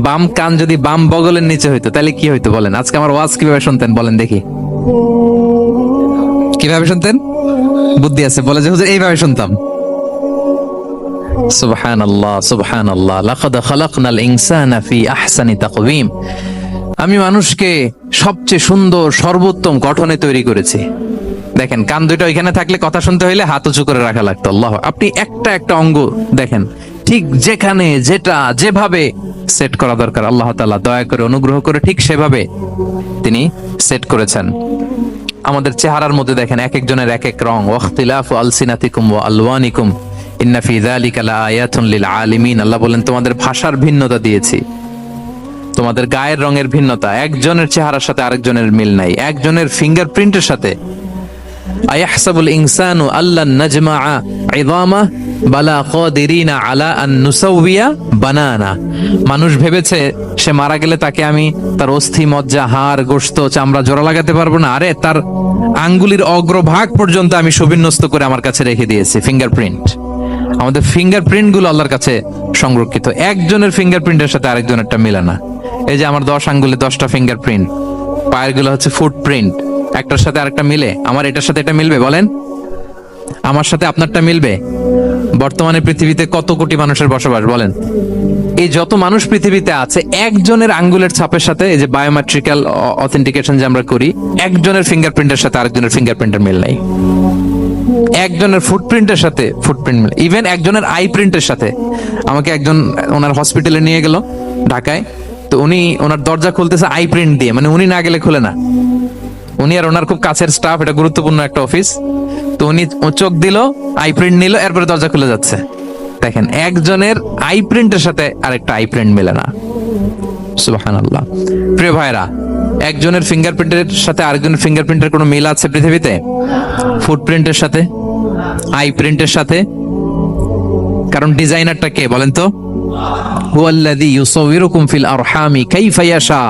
বাম কান যদি বাম বগলের নিচে হইতো, তাহলে কি হইতো বলেন? আজকে আমার ওয়াজ কিভাবে শুনতেন বলেন দেখি, কিভাবে শুনতেন? বুদ্ধি আছে বলে যে হুজুর এইভাবে শুনতাম। সুবহানাল্লাহ, সুবহানাল্লাহ। লাকাদ খালাকনাল ইনসানা ফি আহসানি তাকওয়িম। আমি মানুষকে সবচেয়ে সুন্দর সর্বোত্তম গঠনে তৈরি করেছি। দেখেন, কান দুটো ওইখানে থাকলে কথা শুনতে হইলে হাত উঁচু করে রাখা লাগতো। আল্লাহ, আপনি একটা একটা অঙ্গ দেখেন, ঠিক যেখানে যেটা যেভাবে সেট করা দরকার, আল্লাহ তাআলা দয়া করে অনুগ্রহ করে ঠিক সেভাবে তিনি সেট করেছেন। আমাদের চেহারার মধ্যে দেখেন, এক একজনের এক এক রং। ওয়াখতিলাফু আলসিনাতিকুম ওয়া আলওয়ানিকুম ইন্না ফি যালিকা লাআয়াতুন লিল আলিমিন। আল্লাহ বলেন, তোমাদের ভাষার ভিন্নতা দিয়েছি, তোমাদের গায়ের রঙের ভিন্নতা, একজনের চেহারার সাথে আরেকজনের মিল নাই, একজনের ফিঙ্গারপ্রিন্টের সাথে। আয়াহসাবুল ইনসানু আল্লান নাজমাআ ইযামা বালা কাদিরিনা আলা আন নুসাউইয়া বানানা। মানুষ ভেবেছে সে মারা গেলে তাকে আমি তার অস্থি মজ্জা হাড় গোশত চামড়া জোড়া লাগাতে পারবো না। আরে তার আঙ্গুলির অগ্রভাগ পর্যন্ত আমি সুবিন্যস্ত করে আমার কাছে রেখে দিয়েছি, ফিঙ্গারপ্রিন্ট। আমাদের ফিঙ্গারপ্রিন্ট গুলো আল্লাহর কাছে সংরক্ষিত, একজনের ফিঙ্গারপ্রিন্টের সাথে আরেকজনেরটা মিলে না। এই যে আমার 10 আঙ্গুলে 10টা ফিঙ্গারপ্রিন্ট, পায়ের গুলো হচ্ছে ফুটপ্রিন্ট, একটার সাথে আরেকটা মিলে। আমার এটার সাথে এটা মিলবে বলেন? আমার সাথে আপনারটা মিলবে? বর্তমানে পৃথিবীতে কত কোটি মানুষের বসবাস বলেন? এই যত মানুষ পৃথিবীতে আছে, একজনের আঙ্গুলের ছাপের সাথে, এই যে বায়োমেট্রিক্যাল অথেন্টিকেশন যে আমরা করি, একজনের ফিঙ্গারপ্রিন্টের সাথে আরেকজনের ফিঙ্গারপ্রিন্টের মিল নাই। একজনের ফুটপ্রিন্টের সাথে ফুটপ্রিন্ট মিলে, ইভেন একজনের আই প্রিন্টের সাথে। আমাকে একজন ওনার হসপিটালে নিয়ে গেল ঢাকায়, তো উনি ওনার দরজা খুলতেছে আই প্রিন্ট দিয়ে, মানে উনি না গেলে খুলে না। উনি আর ওনার খুব কাছের স্টাফ, এটা গুরুত্বপূর্ণ একটা অফিস, তো উনি চোখ দিল, আই প্রিন্ট নিল, এরপরে দরজা খুলে যাচ্ছে। দেখেন, একজনের আই প্রিন্টের সাথে আরেকটা আই প্রিন্ট মিলে না। সুবহানাল্লাহ। প্রিয় ভাইরা, একজনের ফিঙ্গারপ্রিন্টের সাথে আরেকজনের ফিঙ্গারপ্রিন্টের কোনো মিল আছে পৃথিবীতে? ফুটপ্রিন্টের সাথে, আই প্রিন্টের সাথে? কারণ ডিজাইনারটা কে বলেন তো? হুয়াল্লাযী ইউসাউবিরুকুম ফিল আরহামি কাইফা ইয়াশা।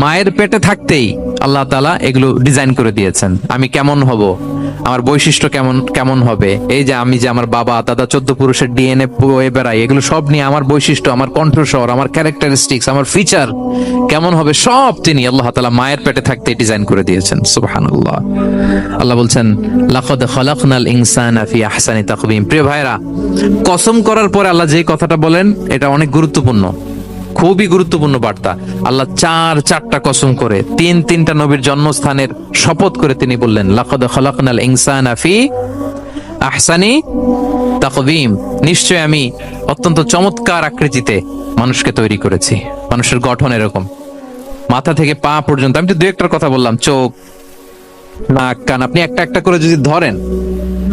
মায়ের পেটে থাকতেই আল্লাহ তাআলা এগুলো ডিজাইন করে দিয়েছেন। আমি কেমন হব, আমার বৈশিষ্ট্য কেমন কেমন হবে, এই যে আমি যে আমার বাবা দাদা 14 পুরুষের ডিএনএ বয়ে বেড়াই, এগুলো সব নিয়ে আমার বৈশিষ্ট্য, আমার কণ্ঠস্বর, আমার ক্যারেক্টারিস্টিক্স, আমার ফিচার কেমন হবে, সব তিনি আল্লাহ তাআলা মায়ের পেটে থাকতেই ডিজাইন করে দিয়েছেন। সুবহানাল্লাহ। আল্লাহ বলছেন, লাকাদ খালাকনাল ইনসানা ফি আহসানি তাকওয়িম। প্রিয় ভাইরা, কসম করার পরে আল্লাহ যে কথাটা বলেন, এটা অনেক গুরুত্বপূর্ণ, খুবই গুরুত্বপূর্ণ বার্তা। আল্লাহ চারটা কসম করে, তিনটা নবীর জন্মস্থানের শপথ করে তিনি বললেন, লাকাদ খালাকনাল ইনসানা ফি আহসানি তাকওয়িম। নিশ্চয় আমি অত্যন্ত চমৎকার আকৃতিতে মানুষকে তৈরি করেছি। মানুষের গঠন এরকম, মাথা থেকে পা পর্যন্ত। আমি তো দু একটার কথা বললাম, চোখ, নাক, কান, আপনি একটা একটা করে যদি ধরেন,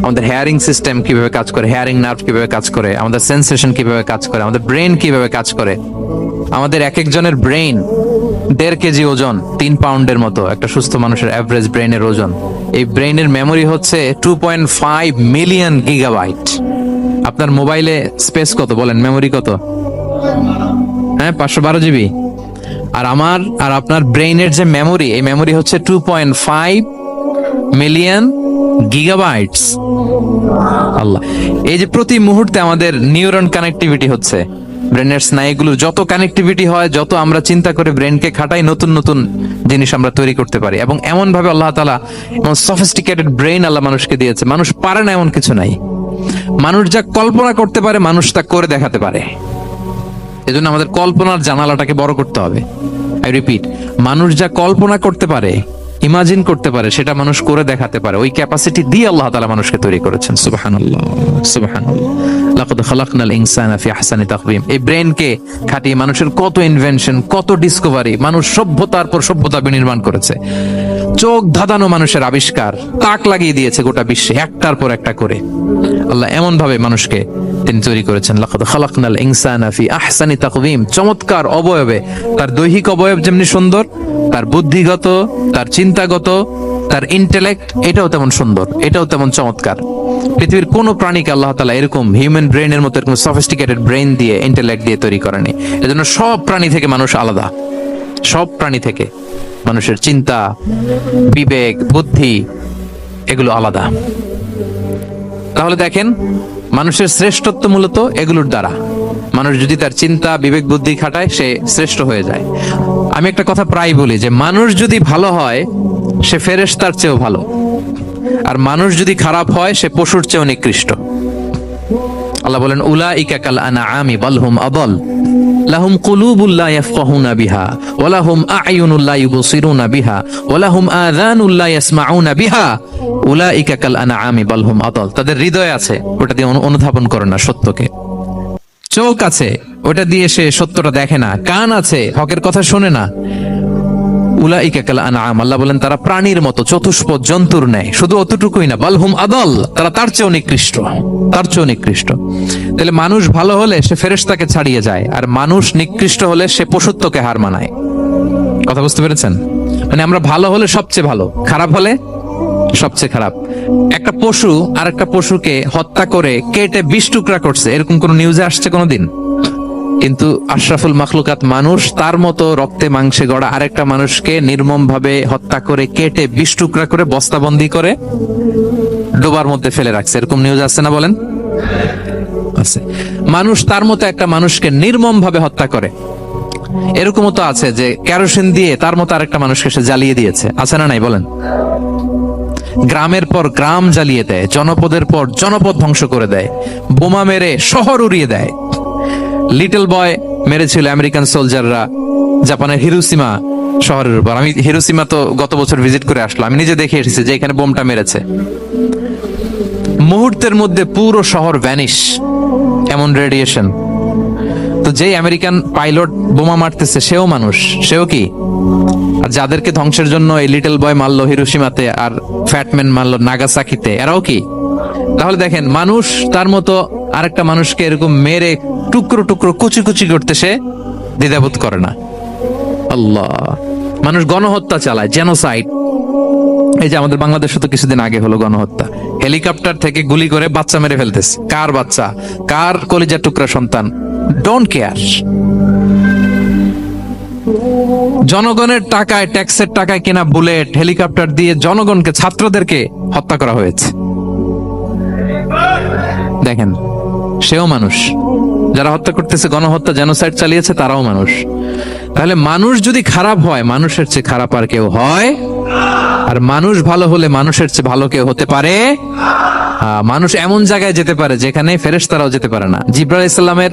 আমাদের হেয়ারিং সিস্টেম কিভাবে কাজ করে, হেয়ারিং নার্ভ কিভাবে কাজ করে, আমাদের সেন্সেশন কিভাবে কাজ করে, আমাদের ব্রেন কিভাবে কাজ করে। আমাদের এক একজনের ব্রেন 1.5 কেজি ওজন, 3 পাউন্ডের মতো একটা সুস্থ মানুষের অ্যাভারেজ ব্রেনের ওজন। এই ব্রেনের মেমোরি হচ্ছে 2.5 মিলিয়ন গিগাবাইট। আপনার মোবাইলে স্পেস কত বলেন, মেমোরি কত? হ্যাঁ, 512 জিবি। আর আমার আর আপনার ব্রেইনের যে মেমোরি, এই মেমোরি হচ্ছে 2.5 মিলিয়ন গিগাবাইটস। আল্লাহ, এই যে প্রতি মুহূর্তে আমাদের নিউরন কানেক্টিভিটি হচ্ছে, ব্রেনের স্নায়ুগুলোর যত কানেক্টিভিটি হয়, যত আমরা চিন্তা করে ব্রেনকে খাটাই, নতুন নতুন জিনিস আমরা তৈরি করতে পারি। এবং এমন ভাবে আল্লাহ তাআলা এমন সফিস্টিকেটেড ব্রেন আল্লাহ মানুষকে দিয়েছে, মানুষ পারে না এমন কিছু নাই। মানুষ যা কল্পনা করতে পারে, মানুষ তা করে দেখাতে পারে। এজন্য আমাদের কল্পনার জানালাটাকে বড় করতে হবে। আই রিপিট, মানুষ যা কল্পনা করতে পারে, ইমাজিন করতে পারে, সেটা মানুষ করে দেখাতে পারে। ওই ক্যাপাসিটি দিয়ে আল্লাহ তাআলা মানুষকে তৈরি করেছেন। সুবহানাল্লাহ, সুবহানাল্লাহ। লাকাদ খালাকনাল ইনসানা ফি আহসানি তাকওয়িম। এই ব্রেনকে খাটিয়ে মানুষের কত ইনভেনশন, কত ডিসকভারি, মানুষ সভ্যতার পর সভ্যতা বিনির্মাণ করেছে। চোখ ধাঁধানো মানুষের আবিষ্কার তাক লাগিয়ে দিয়েছে গোটা বিশ্বে, একটার পর একটা করে। আল্লাহ এমন ভাবে মানুষকে তিনি তৈরি করেছেন। লাকাদ খালাকনাল ইনসানা ফি আহসানি তাকওয়িম। চমৎকার অবয়বে, তার দৈহিক অবয়ব যেমনি সুন্দর, তার বুদ্ধিগত, তার চিন্তাগত, তার ইন্টেলেক্ট, এটাও তেমন সুন্দর, এটাও তেমন চমৎকার। পৃথিবীর কোন প্রাণীকে আল্লাহ তাআলা এরকম হিউম্যান ব্রেইনের মতো এরকম সফিস্টিকেটেড ব্রেইন দিয়ে, ইন্টেলেক্ট দিয়ে তৈরি করেনি। এজন্য সব প্রাণী থেকে মানুষ আলাদা। সব প্রাণী থেকে মানুষের চিন্তা, বিবেক, বুদ্ধি এগুলো আলাদা। তাহলে দেখেন, মানুষের শ্রেষ্ঠত্ব মূলত এগুলোর দ্বারা। মানুষ যদি তার চিন্তা, বিবেক, বুদ্ধি খাটায়, সে শ্রেষ্ঠ হয়ে যায়। আমি একটা কথা প্রায় বলি যে মানুষ যদি ভালো হয় সে ফেরেশতার চেয়েও ভালো, আর মানুষ যদি খারাপ হয় সে পশুর চেয়েও নিকৃষ্ট। আল্লাহ বলেন উলাইকা কাল আনআমি বাল হুম আদাল লাহুম কুলুবুল লা ইয়াফকাহুনা বিহা ওয়া লাহুম আ'য়ুনুল লা ইউবসিরুনা বিহা ওয়া লাহুম আযানুল লা ইয়াসমাউনা বিহা উলাইকা কাল আনআমি বাল হুম আদাল। তাদের হৃদয় আছে, ওটা দিয়ে অনুধাবন করে না সত্যকে। চোখ আছে, ওটা দিয়ে সে সত্যটা দেখে না। কান আছে, হকের কথা শোনে না। উলাইকা কাল আনআম, আল্লাহ বলেন তারা প্রাণীর মতো, চতুষ্পদ জন্তুর ন্যায়। শুধু অতটুকুই না, বাল হুম আদাল, তারা তার চেয়েও নিকৃষ্ট, তার চেয়েও নিকৃষ্ট। তাহলে মানুষ ভালো হলে সে ফেরেশতাকে ছাড়িয়ে যায়, আর মানুষ নিকৃষ্ট হলে সে পশুত্বকে হার মানায়। কথা বুঝতে পেরেছেন? মানে আমরা ভালো হলে সবচেয়ে ভালো, খারাপ হলে সবচেয়ে খারাপ। একটা পশু আর একটা পশুকে হত্যা করে কেটে 20 টুকরা করছে, এরকম কোন নিউজে আসছে কোনোদিন? কিন্তু আশরাফুল মাখলুকাত মানুষ তার মতো রক্তে মাংসে গড়া আরেকটা মানুষকে নির্মম ভাবে হত্যা করে কেটে 20 টুকরা করে বস্তাবন্দি করে ডোবার মধ্যে ফেলে রাখছে, এরকম নিউজ আছে না বলেন? আছে। মানুষ তার মতো একটা মানুষকে নির্মম ভাবে হত্যা করে। এরকমও তো আছে যে কেরোসিন দিয়ে তার মতো আরেকটা মানুষকে সে জ্বালিয়ে দিয়েছে, আছে না নাই বলেন? গ্রামের পর গ্রাম জ্বালিয়ে দেয়, জনপদের পর জনপদ ধ্বংস করে দেয়, বোমা মেরে শহর উড়িয়ে দেয়। লিটল বয় মেরেছিল আমেরিকান সোলজাররা জাপানের হিরোশিমা শহরের উপর। আমি হিরোশিমা তো গত বছর ভিজিট করে আসলাম, আমি নিজে দেখে এসেছি যে এখানে বোমটা মেরেছে। মুহূর্তের মধ্যে পুরো শহর ভ্যানিশ, এমন রেডিয়েশন। তো যেই আমেরিকান পাইলট বোমা মারতেছে সেও মানুষ, সেও কি? আর যাদেরকে ধ্বংসের জন্য এই লিটল বয় মারলো হিরোশিমাতে আর ফ্যাটম্যান মারলো নাগাসাকিতে, এরাও কি? তাহলে দেখেন, মানুষ তার মতো আরেকটা মানুষকে এরকম মেরে টুকরো টুকরো কুচি কুচি করতে সে দ্বিধাবোধ করে না। আল্লাহ, মানুষ গণহত্যা চালায়, জেনোসাইড। এই যে আমাদের বাংলাদেশে তো কিছুদিন আগে হলো গণহত্যা, হেলিকপ্টার থেকে গুলি করে বাচ্চা মেরে ফেলতেছে। কার বাচ্চা, কার কলিজার টুকরা সন্তান, ডোন্ট কেয়ার। জনগণের টাকায়, ট্যাক্সের টাকায় কেনা বুলেট, হেলিকপ্টার দিয়ে জনগণকে, ছাত্রদেরকে হত্যা করা হয়েছে। দেখেন, সেও মানুষ। যারা হত্যা করতেছে, গণহত্যা, জেনোসাইড চালিয়েছে, তারাও মানুষ। তাহলে মানুষ যদি খারাপ হয়, মানুষের চেয়ে খারাপ আর কেউ হয়? আর মানুষ ভালো হলে মানুষের চেয়ে ভালো কেউ হতে পারে? মানুষ এমন জায়গায় যেতে পারে যেখানে ফেরেশতারাও যেতে পারে না। জিবরাইল ইসলামের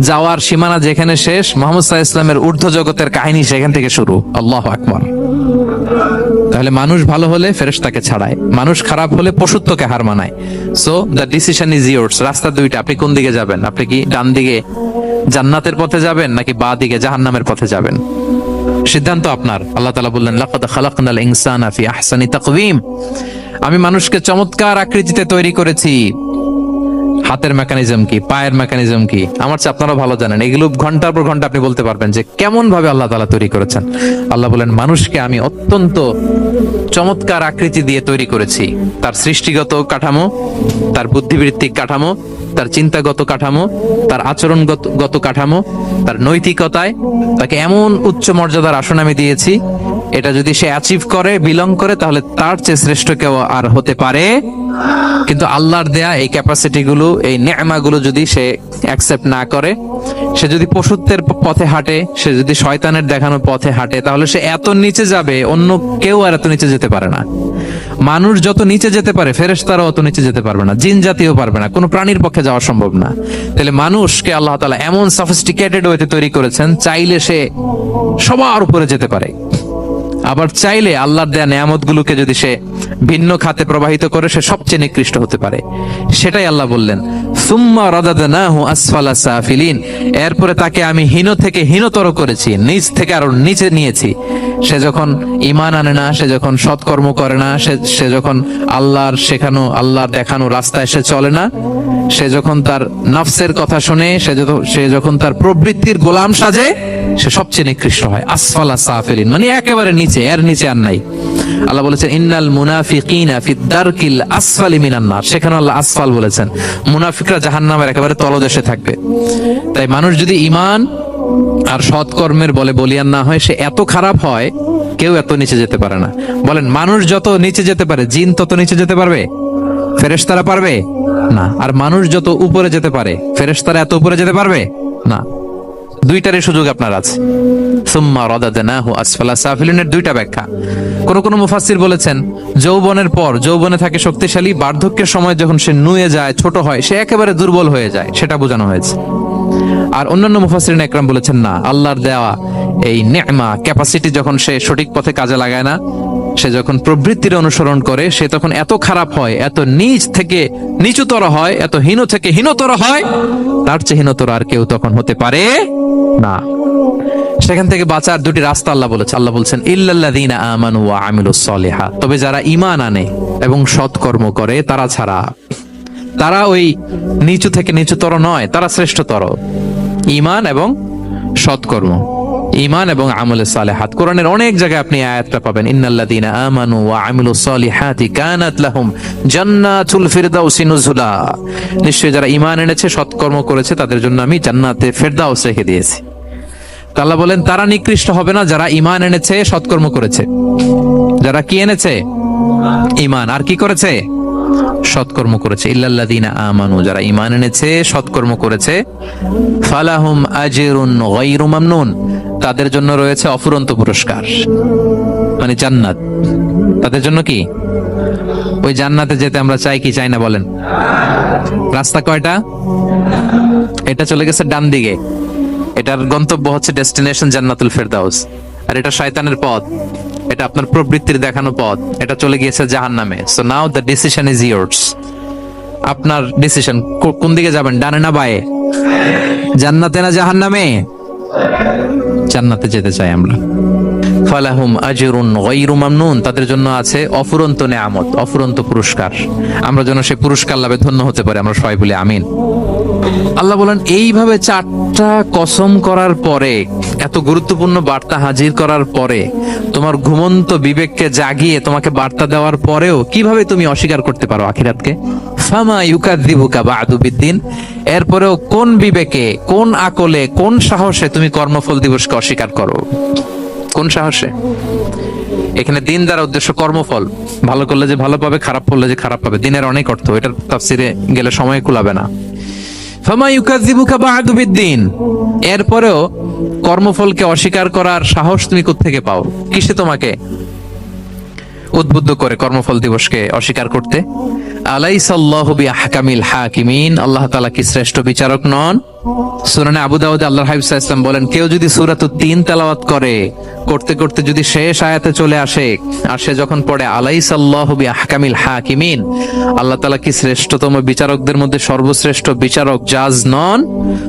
যাওয়ার সীমানা যেখানে শেষ, মুহাম্মদ সাল্লাল্লাহু আলাইহি ওয়াসাল্লামের ঊর্ধ্ব জগতের কাহিনী সেখান থেকে শুরু। আল্লাহু আকবার। তাহলে মানুষ ভালো হলে ফেরেশতাকে ছাড়ায়, মানুষ খারাপ হলে পশুত্বকে হার মানায়। So the decision is yours. রাস্তা দুইটা, আপনি কোন দিকে যাবেন? আপনি কি ডান দিকে জান্নাতের পথে যাবেন নাকি বাঁ দিকে জাহান্নামের পথে যাবেন? সিদ্ধান্ত আপনার। আল্লাহ তাআলা বললেন লাকাদ খালাকনাল ইনসানা ফি আহসানি তাকওয়িম। আমি মানুষকে চমৎকার আকৃতিতে তৈরি করেছি। হাতের মেকানিজম কি, পায়ের মেকানিজম কি, আমার চেয়ে আপনারা ভালো জানেন। এগুলো ঘন্টার পর ঘন্টা আপনি বলতে পারবেন যে কেমন ভাবে আল্লাহ তাআলা তৈরি করেছেন। আল্লাহ বলেন মানুষকে আমি অত্যন্ত চমৎকার আকৃতি দিয়ে তৈরি করেছি। তার সৃষ্টিগত কাঠামো, তার বুদ্ধিবৃত্তিক কাঠামো, তার চিন্তাগত কাঠামো, তার আচরণগত কাঠামো, তার নৈতিকতায় তাকে এমন উচ্চ মর্যাদার আসন আমি দিয়েছি, এটা যদি সে অ্যাচিভ করে, বিলং করে, তাহলে তার চেয়ে শ্রেষ্ঠ কেউ আর হতে পারে? কিন্তু আল্লাহর দেয়া এই ক্যাপাসিটি গুলো, এই নেয়ামাগুলো যদি সে অ্যাকসেপ্ট না করে, সে যদি পশুত্বের পথে হাঁটে, সে যদি শয়তানের দেখানো পথে হাঁটে, তাহলে সে এত নিচে যাবে, অন্য কেউ আর এত নিচে যেতে পারে না। মানুষ যত নিচে যেতে পারে, ফেরেশতারাও অত নিচে যেতে পারবে না, জিন জাতিও পারবে না, কোনো প্রাণীর পক্ষে যাওয়া সম্ভব না। তাহলে মানুষকে আল্লাহ তাআলা এমন সফিস্টিকেটেড ওয়েতে তৈরি করেছেন, চাইলে সে সবার উপরে যেতে পারে। আবার চাইলে আল্লাহর দেয়া নেয়ামতগুলোকে যদি সে ভিন্ন খাতে প্রবাহিত করে সে সবচেয়ে নিকৃষ্ট হতে পারে। সেটাই আল্লাহ বললেন, সুম্মা রাদাদনাহু আসফালা সাফিলিন, এরপরে তাকে আমি হীন থেকে হীনতর করেছি, নিচ থেকে আরো নিচে নিয়েছি। সে যখন ঈমান আনে না, সে যখন সৎকর্ম করে না, সে যখন আল্লাহর শেখানো আল্লাহর দেখানো রাস্তায় সে চলে না, সে যখন তার নফসের কথা শুনে, সে যখন তার প্রবৃত্তির গোলাম সাজে, সে সবচেয়ে নিকৃষ্ট হয়। আসফালা সাফিলিন মানে একেবারে নিচে, এর নিচে আর নাই। আল্লাহ বলেছেন ইন্নাল মুনাফিকিনা ফিদ দারকিল আসফালি মিনান নার, সেখানে আল্লাহ আসফাল বলেছেন। মুনাফিকরা জাহান্নামের একেবারে তলদেশে থাকবে। তাই মানুষ যদি ঈমান আর সৎকর্মের বলে বলিয়ান না হয়, সে এত খারাপ হয় কেউ এত নিচে যেতে পারে না। বলেন, মানুষ যত নিচে যেতে পারে জিন তত নিচে যেতে পারবে? ফেরেশতারা পারবে না। আর মানুষ যত উপরে যেতে পারে ফেরেশতারা এত উপরে যেতে পারবে না। দুইটারই সুযোগ আপনার আছে। সুম্মা রাদাদনাহু আসফালা সাফিলিনের দুইটা ব্যাখ্যা। কোন কোন মুফাসসির বলেছেন যৌবনের পর, যৌবনে থাকে শক্তিশালী, বার্ধক্যের সময় যখন সে নুয়ে যায়, ছোট হয়, সে একেবারে দুর্বল হয়ে যায়, সেটা বোঝানো হয়েছে। আর অন্যান্য মুফাসসিরিন একরাম বলেছেন না, আল্লাহর দেওয়া এই নে'মা ক্যাপাসিটি যখন সে সঠিক পথে কাজে লাগায় না, সে যখন প্রবৃত্তির অনুসরণ করে, সে তখন এত খারাপ হয়, এত নিচ থেকে নিচুতর হয়, এত হীন থেকে হীনতর হয়, তার চেয়ে হীনতর আর কেউ তখন হতে পারে না। সেখান থেকে বাঁচার দুটি রাস্তা আল্লাহ বলেছে। আল্লাহ বলছেন ইল্লাল্লাযীনা আমানু ওয়া আমিলুস সলিহাত, তবে যারা ঈমান আনে এবং সৎকর্ম করে তারা ছাড়া। তারা ওই নিচু থেকে নিচুতর নয়, তারা শ্রেষ্ঠতর। ঈমান এবং সৎকর্ম, ঈমান এবং আমলে সালেহাত। কোরআনের অনেক জায়গায় আপনি আয়াতটা পাবেন, ইন্নাল্লাযীনা আমানু ওয়া আমিলুস সলিহাতি কানাত লাহুম জান্নাতুল ফিরদাউসি নুজুলা, নিশ্চয়ই যারা ঈমান এনেছে সৎকর্ম করেছে তাদের জন্য আমি জান্নাতে ফেরদাউস রেখে দিয়েছি। আল্লাহ বলেন তারা নিকৃষ্ট হবে না যারা ঈমান এনেছে সৎকর্ম করেছে। যারা কি এনেছে? ঈমান। আর কি করেছে? সৎকর্ম করেছে। ইল্লাল্লাযীনা আমানু, যারা ঈমান এনেছে সৎকর্ম করেছে, ফালাহুম আজরুন গায়রু মামনুন, তাদের জন্য রয়েছে অফুরন্ত পুরস্কার, মানে জান্নাত। তাদের জন্য কি? ওই জান্নাতে যেতে আমরা চাই কি চাই না বলেন? রাস্তা কয়টা? এটা চলে গেছে ডান দিকে, এটার গন্তব্য হচ্ছে ডেস্টিনেশন জান্নাতুল ফেরদাউস। আর এটা শয়তানের পথ, এটা আপনার প্রবৃত্তির দেখানো পথ, এটা চলে গিয়েছে জাহান্নামে। So now the decision is years. আপনার ডিসিশন, কোন দিকে যাবেন, ডানে না বায়ে? জান্নাতে না জাহান্নামে? জান্নাতে যেতে চাই আমরা। ফালাহুম আজরুন গায়রু মামনুন, তাদের জন্য আছে অফুরন্ত নেয়ামত, অফুরন্ত পুরস্কার। আমরা যেন সেই পুরস্কার লাভে ধন্য হতে পারি, আমরা সবাই বলি আমিন। আল্লাহ বলেন এইভাবে চারটা কসম করার পরে, এত গুরুত্বপূর্ণ বার্তা হাজির করার পরে, তোমার ঘুমন্ত বিবেককে জাগিয়ে তোমাকে বার্তা দেওয়ার পরেও কিভাবে তুমি অস্বীকার করতে পারো আখিরাতকে? ফামা ইউকাযযিবুকা বা'দু বিদ্দিন, এরপরেও কোন বিবেকে, কোন আকলে, কোন সাহসে তুমি কর্মফল দিবসকে অস্বীকার করো? কোন সাহসে? এখানে দিন দ্বারা উদ্দেশ্য কর্মফল। ভালো করলে যে ভালো পাবে, খারাপ করলে যে খারাপ পাবে। দিনের অনেক অর্থ, এটার তাফসিরে গেলে সময় কুলাবে না। ফামা ইউকাযযিবুকা বা'দু বিদ্দিন, এরপরেও কর্মফলকে অস্বীকার করার সাহস তুমি কোত্থেকে পাও? কিসে তোমাকে উদ্বুদ্ধ করে কর্মফল দিবসকে অস্বীকার করতে? আলাইসাল্লাহু বিআহকামিল হাকিমিন, আল্লাহ তাআলা কি শ্রেষ্ঠ বিচারক নন? সূরা আবু দাউদে আল্লাহর হাবিব সাল্লাল্লাহু আলাইহি ওয়াসাল্লাম বলেন, কেউ যদি সূরাতুত তিন তেলাওয়াত করে, করতে করতে যদি শেষ আয়াতে চলে আসে, আর সে যখন পড়ে আলাইসাল্লাহু বিআহকামিল হাকিমিন, আল্লাহ তাআলা কি শ্রেষ্ঠতম বিচারকদের মধ্যে সর্বশ্রেষ্ঠ বিচারক জাজ নন?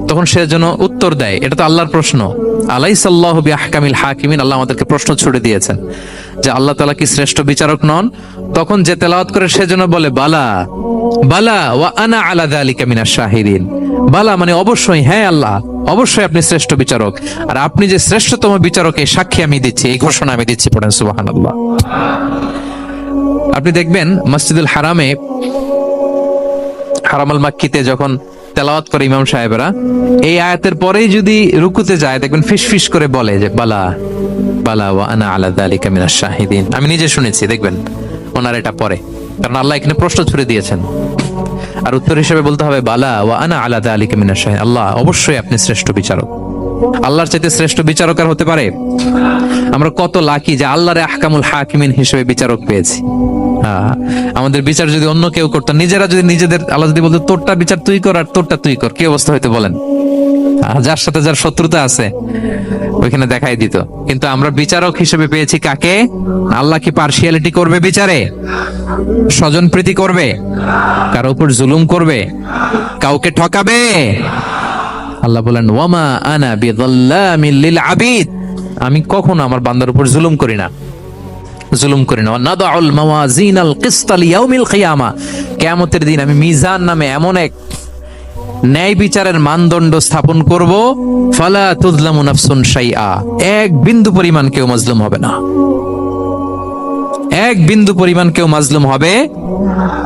তখন সে যেন উত্তর দেয়, এটা তো আল্লাহর প্রশ্ন। আলাইসাল্লাহু বিআহকামিল হাকিমিন, আল্লাহ আমাদেরকে প্রশ্ন ছুড়ে দিয়েছেন যে আল্লাহ তাআলা কি শ্রেষ্ঠ বিচারক নন? তখন যে তেলাওয়াত করে সে যেন বলে বালা বালা ওয়া আনা আলা যালিকা মিনাশ শাহিদিন। বালা মানে অবশ্যই, হ্যাঁ আল্লাহ অবশ্যই আপনি শ্রেষ্ঠ বিচারক, আর আপনি যে শ্রেষ্ঠতম বিচারক এই সাক্ষী আমি দিচ্ছি, এই ঘোষণা আমি দিচ্ছি। পড়েন সুবহানাল্লাহ। আপনি দেখবেন মসজিদুল হারামে, হারামাল মাক্কিতে যখন তেলাওয়াত করে ইমাম সাহেবেরা, এই আয়াতের পরেই যদি রুকুতে যায় দেখবেন ফিসফিস করে বলে যে বালা বালা ওয়া আনা আলা যালিকা মিনাশ শাহিদিন। আমি নিজে শুনেছি, দেখবেন ওনার এটা পরে, কারণ আল্লাহ এখানে প্রশ্ন ছুড়ে দিয়েছেন। আর উত্তর হিসেবে বলতে হবে বালা ওয়া আনা আলা যালিকা মিনাশ শাহিদিন, আল্লাহ অবশ্যই আপনি শ্রেষ্ঠ বিচারক। আল্লাহর চাইতে শ্রেষ্ঠ বিচারক আর হতে পারে? আমরা কত লাকি যে আল্লাহর আহকামুল হাকিমিন হিসেবে বিচারক পেয়েছি। আমাদের বিচার যদি অন্য কেউ করতো, নিজেরা যদি নিজেদের, আল্লাহ যদি বলতো তোরটা বিচার তুই কর আর তোরটা তুই কর, কি অবস্থা হইতো বলেন? যার সাথে যার শত্রুতা আছে ওইখানে দেখাই দিত। কিন্তু আমরা বিচারক হিসেবে পেয়েছি কাকে? আল্লাহ কি পার্সিয়ালিটি করবে বিচারে? স্বজন প্রীতি করবে? কারো উপর জুলুম করবে? কাউকে ঠকাবে? আল্লাহ বলেন ওয়ামা আনা বিযাল্লামিল লিল আবিদ, আমি কখনো আমার বান্দার উপর জুলুম করি না। নাদাউল মাওয়াজিনাল কিসত লিয়াউমিল কিয়ামা, কিয়ামতের দিন আমি মিজান নামে এমন এক ন্যায় বিচারের মানদণ্ড স্থাপন করব, ফালা তুযলামু নাফসুন শাইআ, এক বিন্দু পরিমাণ কেউ মাজলুম হবে না। এক বিন্দু পরিমাণ কেউ মাজলুম হবে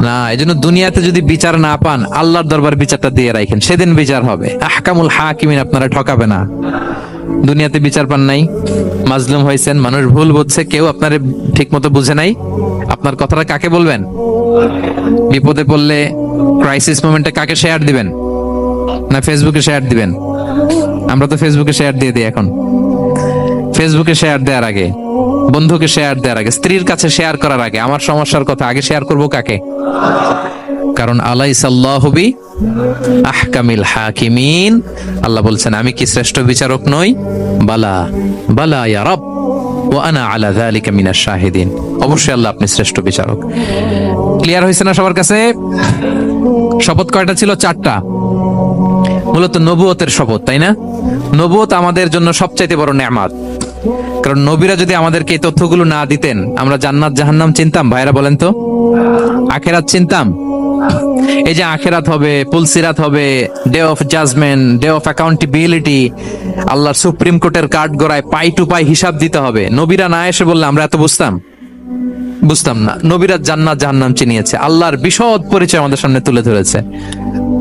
না। এজন্য দুনিয়াতে যদি বিচার না পান, আল্লাহর দরবার বিচারটা দিয়ে রাখেন, সেদিন বিচার হবে। আহকামুল হাকিমিন আপনারা ঠকাবে না। দুনিয়াতে বিচার পান নাই, মাজলুম হয়েছেন, মানুষ ভুল বুঝছে, কেউ আপনার ঠিক মতো বুঝে নাই, আপনার কথাটা কাকে বলবেন? বিপদে পড়লে ক্রাইসিস মোমেন্টে কাকে শেয়ার দিবেন? না ফেসবুকে শেয়ার দিবেন? আমরা তো ফেসবুকে শেয়ার দিয়ে দিই এখন। ফেসবুকে শেয়ার দেওয়ার আগে, বন্ধুকে শেয়ার দেওয়ার আগে, স্ত্রীর কাছে শেয়ার করার আগে আমার সমস্যার কথা আগে শেয়ার করব কাকে? কারণ আলাইসাল্লাহু বি আহকামিল হাকিমিন, আল্লাহ বলছেন আমি কি শ্রেষ্ঠ বিচারক নই? বালা বালা ইয়া রব ওয়া আনা আলা যালিকা মিনাশ শাহিদিন, অবশ্যই আল্লাহ আপনি শ্রেষ্ঠ বিচারক। ক্লিয়ার হয়েছে না সবার কাছে? শপথ কয়টা ছিল? 4টা। মূলত নবুয়তের শপথ, তাই না? নবুয়ত আমাদের জন্য সবচাইতে বড় নেয়ামত। কারণ নবীরা যদি আমাদেরকে এই তথ্যগুলো না দিতেন, আমরা জান্নাত জাহান্নাম চিনতাম? ভাইরা বলেন তো, আখিরাত চিনতাম? এই যে আখিরাত হবে, পুলসিরাত হবে, day of judgement, day of accountability, আল্লাহর সুপ্রিম কোর্টের কাঠ গড়ায় পাই টু পাই হিসাব দিতে হবে, নবীরা না এসে বললে আমরা এত বুঝতাম না। নবীরা জান্নাত জাহান্নাম চিনিয়েছে, আল্লাহর বিশদ পরিচয় আমাদের সামনে তুলে ধরেছে,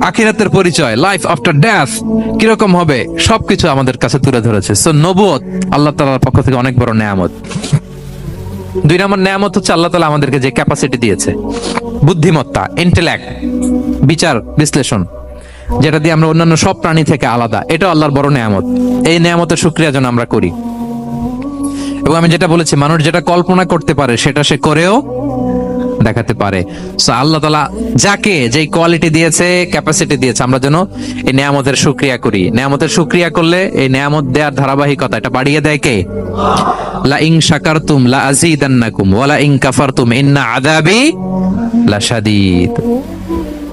আখিরাতের পরিচয়, লাইফ আফটার ডেথ কিরকম হবে সবকিছু আমাদের কাছে তুলে ধরেছে। সো নবুয়ত আল্লাহ তাআলার পক্ষ থেকে অনেক বড় নেয়ামত। 2 নম্বর নেয়ামত হচ্ছে আল্লাহ তাআলা আমাদেরকে যে ক্যাপাসিটি দিয়েছে, বুদ্ধিমত্তা, ইন্টেলেক্ট, বিচার বিশ্লেষণ, যেটা দিয়ে আমরা অন্যান্য সব প্রাণী থেকে আলাদা, এটা আল্লাহর বড় নেয়ামত। এই নেয়ামতের শুকরিয়া যেন আমরা করি। এবং আমি যেটা বলেছি, মানুষ যেটা কল্পনা করতে পারে সেটা সে করেও দেখাতে পারে। সো আল্লাহ তাআলা যাকে যেই কোয়ালিটি দিয়েছে, ক্যাপাসিটি দিয়েছে, আমরা যেন এই নেয়ামতের শুকরিয়া করি। নেয়ামতের শুকরিয়া করলে এই নেয়ামত দেওয়ার ধারাবাহিকতা এটা বাড়িয়ে দেয় কে? লা ইন শাকারতুম লা আযীদান্নাকুম ওয়া লা ইন কাফারতুম ইন্না আযাবি লাশাদীদ।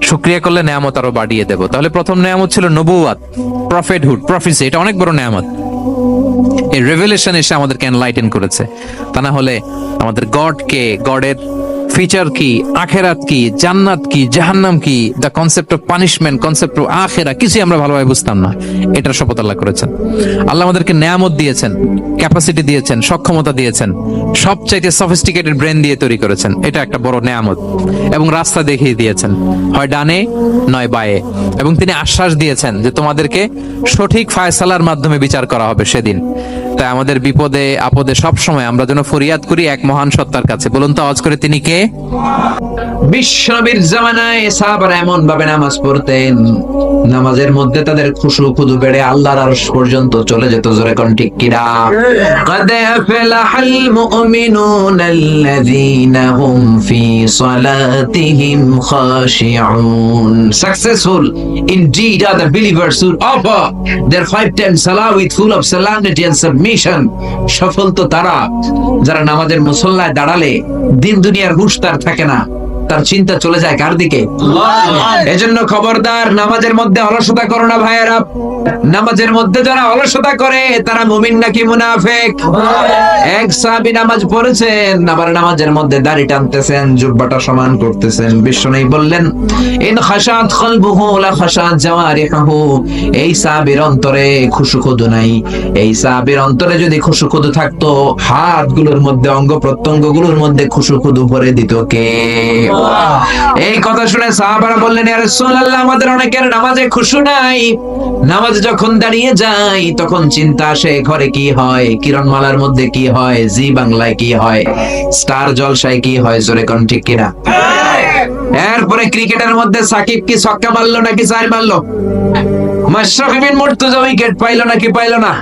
শুকরিয়া করলে নেয়ামত আরো বাড়িয়ে দেব। তাহলে প্রথম নেয়ামত ছিল নবুয়ত, প্রফেটহুড, প্রফেসি, এটা অনেক বড় নেয়ামত। এই রেভেলেশন এসে আমাদেরকে এনলাইটেন করেছে। তা না হলে আমাদের গড কে, গডের ফিচার কি, আখেরাত কি, জান্নাত কি, জাহান্নাম কি, the concept of punishment, concept of আখেরা, কিছু আমরা ভালোভাবে বুঝতাম না। এটার শপথ আল্লাহ করেছেন। আল্লাহ আমাদেরকে নেয়ামত দিয়েছেন, ক্যাপাসিটি দিয়েছেন, সক্ষমতা দিয়েছেন, সবচাইতে সফিস্টিকেটেড ব্রেন দিয়ে তৈরি করেছেন, এটা একটা বড় নেয়ামত। এবং রাস্তা দেখিয়ে দিয়েছেন, হয় ডানে নয় বায়ে। এবং তিনি আশ্বাস দিয়েছেন যে তোমাদেরকে সঠিক ফায়সালার মাধ্যমে বিচার করা হবে সেদিন। তাই আমাদের বিপদে আপদে সব সময় আমরা যেন ফরিয়াদ করি এক মহান সত্তার কাছে। বলুন তো আওয়াজ করে, তিনি কে? বিশ্বনবীর জামানায় সাহাবারা এমন ভাবে নামাজ পড়তেন, নামাজের মধ্যে তাদের খুশু খুদু বেড়ে আল্লাহর আরশ পর্যন্ত চলে যেত। জোরে কোন ঠিক কিনা? قد أفلح المؤمنون الذين هم في صلاتهم خاشعون. Successful indeed are the believers who offer their 5 times salah with full of solemnity and submission. সফল তো তারা যারা নামাজের মুসল্লায় দাঁড়ালে দিন দুনিয়ার হুঁশ তার থাকে না, তার চিন্তা চলে যায় কার দিকে? এজন্য খবরদার, নামাজের মধ্যে অলসতা করো না ভাইয়েরা। নামাজের মধ্যে যারা অলসতা করে তারা মুমিন নাকি মুনাফিক? এক সাহাবী নামাজ পড়েছেন, আবার নামাজের মধ্যে দাড়ি টানতেছেন, জুব্বাটা সমান করতেছেন। বিশ্বনবী বললেন, ইন খাশাত কলবুহু লা খাশাত জাওয়ারিহু, এই সাহাবীর অন্তরে খুশু-খুদু নাই। এই সাহাবীর অন্তরে যদি খুশু-খুদু থাকতো, হাতগুলোর মধ্যে, অঙ্গ প্রত্যঙ্গগুলোর মধ্যে খুশু-খুদু ভরে দিত কে? এই কথা শুনে সাহাবারা বললেন, ইয়া রাসূলুল্লাহ, আমাদের অনেকের নামাজে খুশু নাই। নামাজ যখন দাঁড়িয়ে যায় তখন চিন্তা আসে, ঘরে কি হয়, কিরণমালার মধ্যে কি হয়, জি বাংলায় কি হয়, স্টার জলসায় কি হয়। জোরে কোন ঠিক কিনা? এরপরে ক্রিকেটের মধ্যে সাকিব কি ছক্কা মারলো নাকি চার মারলো? মাশরাফি বিন মুর্তজা উইকেট পাইলো নাকি পাইলো না?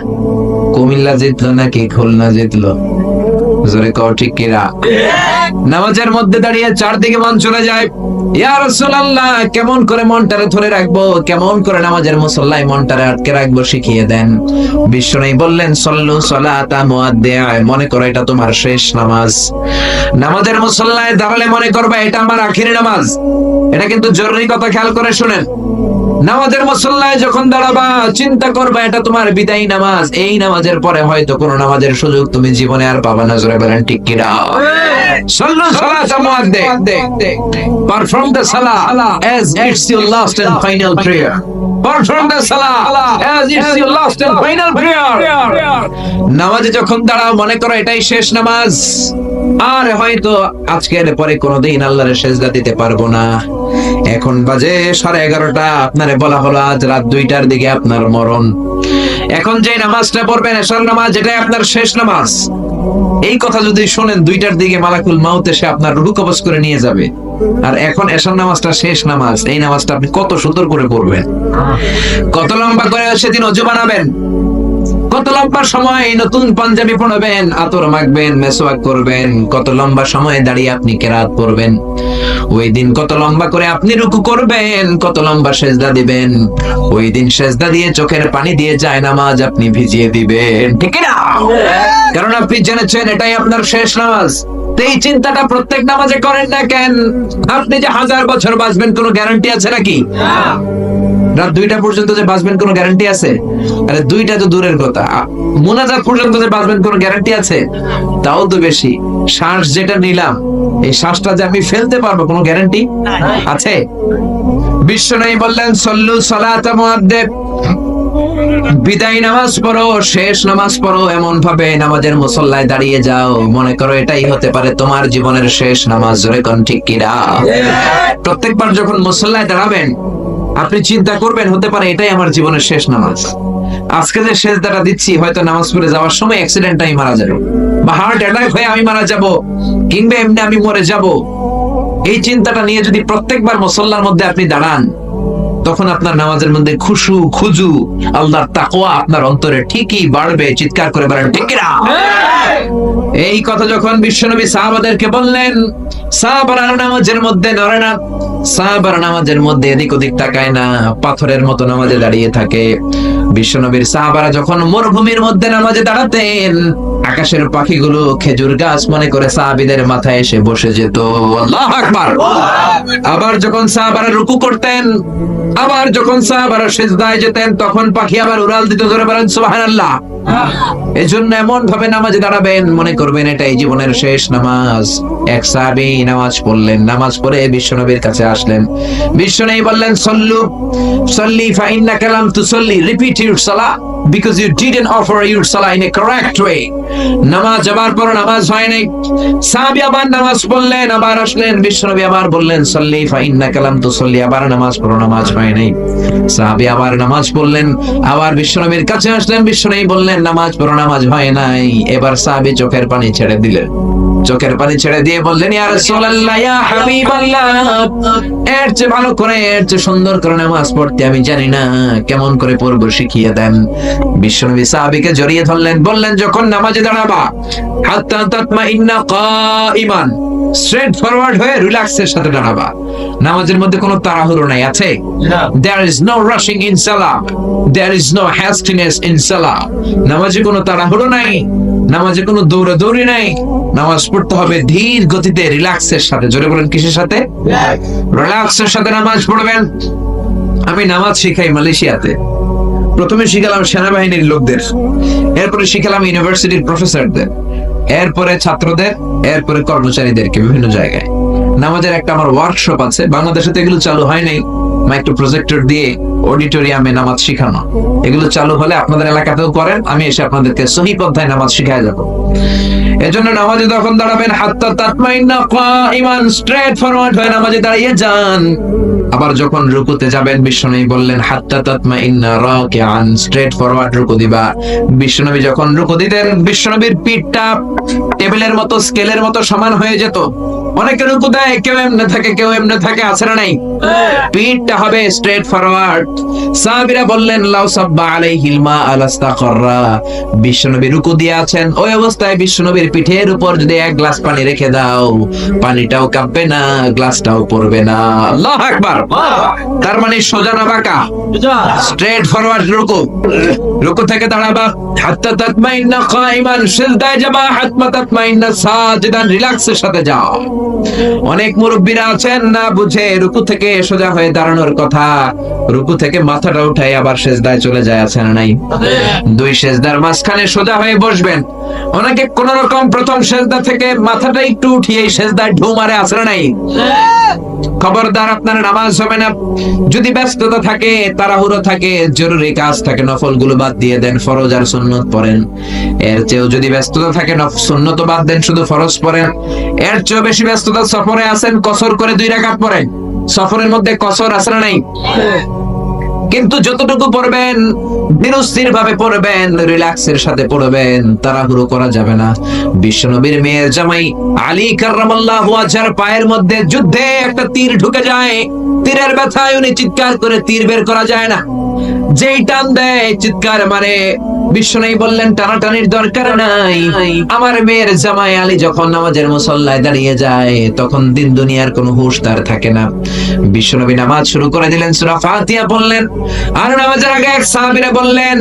কুমিল্লা জিতলো নাকি খুলনা জিতলো? জোরে কও ঠিক কিনা? নামাজের মধ্যে দাঁড়িয়ে চারদিকে মন চলে যায়, ইয়া রাসূলুল্লাহ, কেমন করে মনটারে ধরে রাখবো, কেমন করে নামাজের মুসল্লায় মনটারে আটকে রাখবো শিখিয়ে দেন। বিশ্বনবী বললেন, সল্লু সালাতা মুআদ্দিআ, মনে করো এটা তোমার শেষ নামাজ। নামাজের মুসল্লায় দাঁড়ালে মনে করবা এটা আমার আখিরি নামাজ। এটা কিন্তু জরুরি কথা, খেয়াল করে শুনেন। নামাজের মুসল্লায় যখন দাঁড়াবা চিন্তা করবা এটা তোমার বিদায়ী নামাজ। এই নামাজের পরে হয়তো কোনো নামাজের সুযোগ তুমি জীবনে আর পাবা না। জোরে বলেন ঠিক কি না? সাল্লু সালাতা মুআদ্দিআ, perform the salah as it's your last and final prayer. Perform the salah as it's your last and final prayer. নামাজে যখন দাঁড়াও মনে করো এটাই শেষ নামাজ, আর হয়তো আজকের পরে কোনোদিন আল্লাহর সেজদা দিতে পারবো না। এখন বাজে 11:30, আপনারে বলা হলো আজ রাত 2টার দিকে আপনার মরণ। এখন যে নামাজটা পড়বেন এশার নামাজ, এটাই আপনার শেষ নামাজ। এই কথা যদি শোনেন 2টার দিকে মালাকুল মাউত এসে আপনার রূহ কবজ করে নিয়ে যাবে, আর এখন এশার নামাজটা শেষ নামাজ, এই নামাজটা আপনি কত সুন্দর করে পড়বেন, কত লম্বা করে সেদিন ওযু বানাবেন, কত লম্বা সময় নতুন পাঞ্জাবি পরবেন, আতর মাখবেন, মেসওয়াক করবেন, কত লম্বা সময় দাঁড়িয়ে আপনি কেরাত পড়বেন। ওই দিন কত লম্বা করে আপনি রুকু করবেন, কত লম্বা সেজদা দিবেন। ওই দিন সেজদা দিয়ে চোখের পানি দিয়ে যায় নামাজ আপনি ভিজিয়ে দিবেন, ঠিক না? কারণ আপনি জেনেছেন এটাই আপনার শেষ নামাজ। তো এই চিন্তাটা প্রত্যেক নামাজে করেন না কেন? আপনি যে 1000 বছর বাঁচবেন কোনো গ্যারান্টি আছে নাকি? রাত 2টা পর্যন্ত যে বাঁচবেন কোনো গ্যারান্টি আছে? আরে 2টা তো দূরের কথা, মুনাজাত পর্যন্ত যে বাঁচবেন কোনো গ্যারান্টি আছে? তাও তো বেশি। শ্বাস যেটা নিলাম, এই শ্বাসটা যে আমি ফেলতে পারবো কোনো গ্যারান্টি আছে? বিশ্বনবী বললেন, সল্লু সালাতা মুআদ্দিআ, বিদায় নামাজ পড়ো, শেষ নামাজ পড়ো, এমন ভাবে নামাজের মুসল্লায় দাঁড়িয়ে যাও মনে করো এটাই হতে পারে তোমার জীবনের শেষ নামাজ। জোরে কোন ঠিক কি না? প্রত্যেকবার যখন মুসল্লায় দাঁড়াবেন আপনি চিন্তা করবেন হতে পারে এটাই আমার জীবনের শেষ নামাজ। আজকে যে সেজদাটা দিচ্ছি হয়তো নামাজ পড়ে যাওয়ার সময় অ্যাক্সিডেন্টে আমি মারা যাব, বা হার্ট অ্যাটাক হয়ে আমি মারা যাব, কিংবা এমনি আমি মরে যাব। এই চিন্তাটা নিয়ে যদি প্রত্যেকবার মুসল্লার মধ্যে আপনি দাঁড়ান, তখন আপনার নামাজের মধ্যে খুশু খুজু আল্লাহর তাকওয়া আপনার অন্তরে ঠিকই বাড়বে। চিৎকার করে বলেন ঠিক কি না? এই কথা যখন বিশ্বনবী সাহাবাদেরকে বললেন, সাহাবারা নামাজের মধ্যে নড়ে না, সাহাবারা নামাজের মধ্যে এদিক ওদিক তাকায় না, পাথরের মতো নামাজে দাঁড়িয়ে থাকে। বিশ্বনবীর সাহাবারা যখন মরুভূমির মধ্যে নামাজে দাঁড়াতেন, আকাশের পাখিগুলো খেজুর গাছ মনে করে সাহাবীদের মাথায় এসে বসে যেত। আল্লাহু আকবার। আবার যখন সাহাবারা রুকু করতেন, আবার যখন সাহাবারা সিজদায় যেতেন, তখন পাখি আবার উড়াল দিত। জোরে বলেন সুবহানাল্লাহ। এজন্য এমন ভাবে নামাজে দাঁড়াবেন মনে করবেন এটাই জীবনের শেষ নামাজ। এক সাহাবী নামাজ পড়লেন, নামাজ পড়ে বিশ্বনবীর কাছে আসলেন। বিশ্বনবী বললেন, সল্লু সল্লি ফা ইন্নাকা লাম তুসাল্লি, রিপিট ইউর সালাহ because you didn't offer your salah in a correct way. নামাজ আবার পড়ো, নামাজ হয় নাই। সাহাবী আবার নামাজ পড়লেন, আবার আসলেন, বিশ্বনবী আবার বললেন, সল্লি ফা ইন্নাকা লাম তুসাল্লি, আবার নামাজ পড়ো, নামাজ হয় নাই। সাহাবী আবার নামাজ পড়লেন, আবার বিশ্বনবীর কাছে আসলেন, বিশ্বনবী বললেন, নামাজ পড়ো, নামাজ হয় নাই। এবার সাহাবী চোখের পানি ছেড়ে দিলেন, চোখের পানি ছেড়ে দিয়ে বললেন, ইয়া রাসূলুল্লাহ, ইয়া হাবিবাল্লাহ, এর চেয়ে ভালো করে, এর চেয়ে সুন্দর করে নামাজ পড়তে আমি জানি না, কেমন করে পড়বো শিখিয়ে দেন। বিশ্বনবী সাহাবীকে জড়িয়ে ধরলেন, বললেন, যখন নামাজে দাঁড়াবা হাত্তা তাতমাইন্না কাইমান, স্ট্রেট ফরওয়ার্ড হয়ে রিল্যাক্সের সাথে দাঁড়াবা। নামাজের মধ্যে কোনো তাড়াহুড়ো নাই, আছে? There is no rushing in salah, there is no hastiness in salah। নামাজে কোনো তাড়াহুড়ো নাই, নামাজে কোনো দৌড়াদৌড়ি নাই। নামাজ পড়তে হবে ধীর গতিতে, রিল্যাক্সের সাথে। জোরে বলেন কিসের সাথে? রিল্যাক্সের সাথে নামাজ পড়বেন। আমি নামাজ শিখাই মালয়েশিয়াতে। প্রথমে শিখালাম সেনাবাহিনীর লোকদের, এরপরে শিখালাম ইউনিভার্সিটির প্রফেসরদের, এরপরে ছাত্রদের, এরপরে কর্মচারীদেরকে বিভিন্ন জায়গায়। নামাজের একটা আমার ওয়ার্কশপ আছে, বাংলাদেশে তো এগুলো চালু হয় নাই। মাইক্রো প্রজেক্টর দিয়ে অডিটোরিয়ামে নামাজ শিখানো, এগুলো চালু হলে আপনাদের এলাকাতেও করেন, আমি এসে আপনাদেরকে সহি পন্থায় নামাজ শিখায় যাব। এজন্য নামাজে যখন দাঁড়াবেন হাত্তা তাতমাইন্না কাইমান, স্ট্রেট ফরওয়ার্ড হয়ে নামাজে দাঁড়িয়ে যান। আবার যখন রুকুতে যাবেন বিশ্বনবী বললেন হাত্তা তাতমাইন্না রাকিআন, স্ট্রেট ফরওয়ার্ড রুকু দিবা। বিশ্বনবী যখন রুকু দিতেন বিশ্বনবীর পিঠটা টেবিলের মতো স্কেলের মতো সমান হয়ে যেত। অনেকে রুকু দেয়, কেউ এমনি থাকে কেউ এমনি থাকে, আছে না নাই? পিঠটা হবে স্ট্রেট ফরওয়ার্ড। সাহাবীরা বললেন লাউ সাব্বা আলাইহিল মা আলাস্তাকররা, বিশ্বনবী রুকু দিয়ে আছেন, ওই অবস্থায় বিশ্বনবীর পিঠের উপর যদি এক গ্লাস পানি রেখে দাও, পানিটাও কাঁপবে না, গ্লাসটাও পড়বে না। আল্লাহু আকবার। তার মানে সোজা না বাঁকা? স্ট্রেট ফরওয়ার্ড রুকু। রুকু থেকে দাঁড়াবা, হাত্তা তাতমাইন্না কাইমান, সিজদায় যাবা, হাত্তা তাতমাইন্না সাজিদান, রিল্যাক্সের সাথে যাও। অনেক মুরব্বীরা আছেন না বুঝে রুকু থেকে সোজা হয়ে দাঁড়ানোর কথা, রুকু থেকে মাথাটা উঠায় আবার সিজদায় চলে যায়, আছে না নাই? দুই সিজদার মাঝখানে সোজা হয়ে বসবেন। অনেকে কোন রকম প্রথম সিজদা থেকে মাথাটা একটু উঠিয়ে সিজদায় ঢু মারে, আছে না নাই? খবরদার, আপনার নামাজ হবে না। যদি ব্যস্ততা থাকে, তাড়াহুড়ো থাকে, জরুরি কাজ থাকে, নফল গুলো বাদ দিয়ে দেন, ফরজ আর সুন্নত পড়েন। এর চেয়েও যদি ব্যস্ততা থাকে, সুন্নত বাদ দেন, শুধু ফরজ পড়েন। এর চেয়েও বেশি ব্যস্ততা, সফরে আছেন, কসর করে 2 রাকাত পড়েন। সফরের মধ্যে কসর আছে না নাই? কিন্তু যতটুকু পড়বেন ধীরস্থির ভাবে পড়বেন, রিল্যাক্সের সাথে পড়বেন, তাড়াহুড়ো করা যাবে না। বিশ্বনবীর মেয়ের জামাই আলী কাররামাল্লাহু ওয়াজহার পায়ের মধ্যে যুদ্ধে একটা তীর ঢুকে যায়। তীরের ব্যথায় উনি চিৎকার করে তীর বের করা যায় না, যেই টান দেয় চিৎকার মারে। বিশ্বনবী বললেন টানাটানির দরকার নাই। আমার মেয়ের জামাই আলী যখন নামাজের মুসল্লায় দাঁড়িয়ে যায় তখন দিন দুনিয়ার কোনো হুঁশ তার থাকে না। বিশ্বনবী নামাজ শুরু করে দিলেন, সূরা ফাতিহা পড়লেন। আর নামাজের আগে এক সাহাবীরা বললেন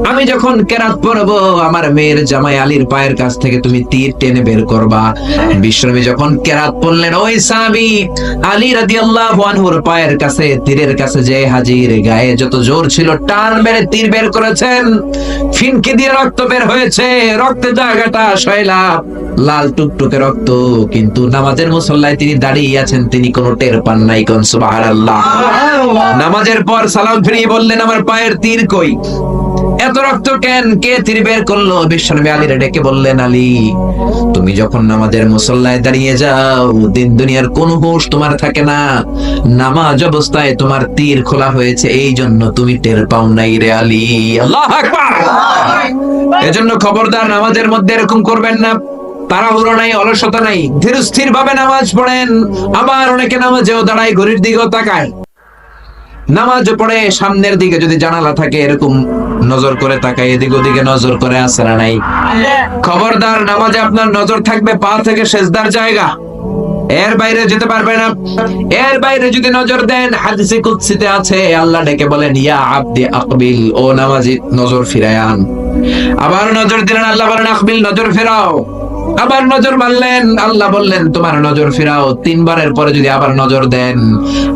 আমি যখন কেরাত পড়বো আমার মেয়ের জামাই আলীর পায়ের কাছ থেকে তুমি তীর টেনে বের করবা। বিশ্বনবী যখন কেরাত পড়লেন ওই সাহাবী আলী রাদিয়াল্লাহু আনহুর পায়ের কাছে তীরের কাছে যে হাজির, গায়ে যত জোর ছিল টান মেরে তীর বের করেছেন, ফিনকি দিয়ে রক্ত বের হয়েছে, রক্তের জায়গাটা সয়লাব, লাল টুকটুকে রক্ত, কিন্তু নামাজের মুসল্লায় তিনি দাঁড়িয়ে আছেন, তিনি কোনো টের পান নাই। কোন সুবহানাল্লাহ। নামাজের পর সালাম ফিরিয়ে বললেন আমার পায়ের তীর কই, এত রক্ত কেন, কে তীর বের করলো? বিশ্বনবী আলীর ডেকে বললেন আলী তুমি যখন নামাজের মুসল্লায় দাঁড়িয়ে যাও দিন দুনিয়ার কোন হুঁশ তোমার থাকে না, নামাজ অবস্থায় তোমার তীর খোলা হয়েছে, এই জন্য তুমি টের পাও নাই রে আলী। আল্লাহু আকবার। এজন্য খবরদার নামাজের মধ্যে এরকম করবেন না, তাড়াহুড়ো নাই, অলসতা নাই, ধীরস্থির ভাবে নামাজ পড়েন। আবার অনেকে নামাজেও দাঁড়ায়, ঘড়ির দিকেও তাকায়, নামাজ পড়ে সামনের দিকে যদি জানালা থাকে এরকম নজর করে তাকায়, এদিক ওদিকে নজর করে, আছে না নাই? খবরদার, নামাজে আপনার নজর থাকবে পা থেকে সেজদার জায়গা, এর বাইরে যেতে পারবে না। এর বাইরে যদি নজর দেন হাদিসে কুদসিতে আছে আল্লাহ ডেকে বলেন ইয়া আবদি আকবিল, ও নামাজি নজর ফিরায় আন। আবার নজর দিলেন, আল্লাহ বলেন আকবিল, নজর ফেরাও। আবার নজর মারলেন, আল্লাহ বললেন তোমার নজর ফিরাও। 3 বারের পরে যদি আবার নজর দেন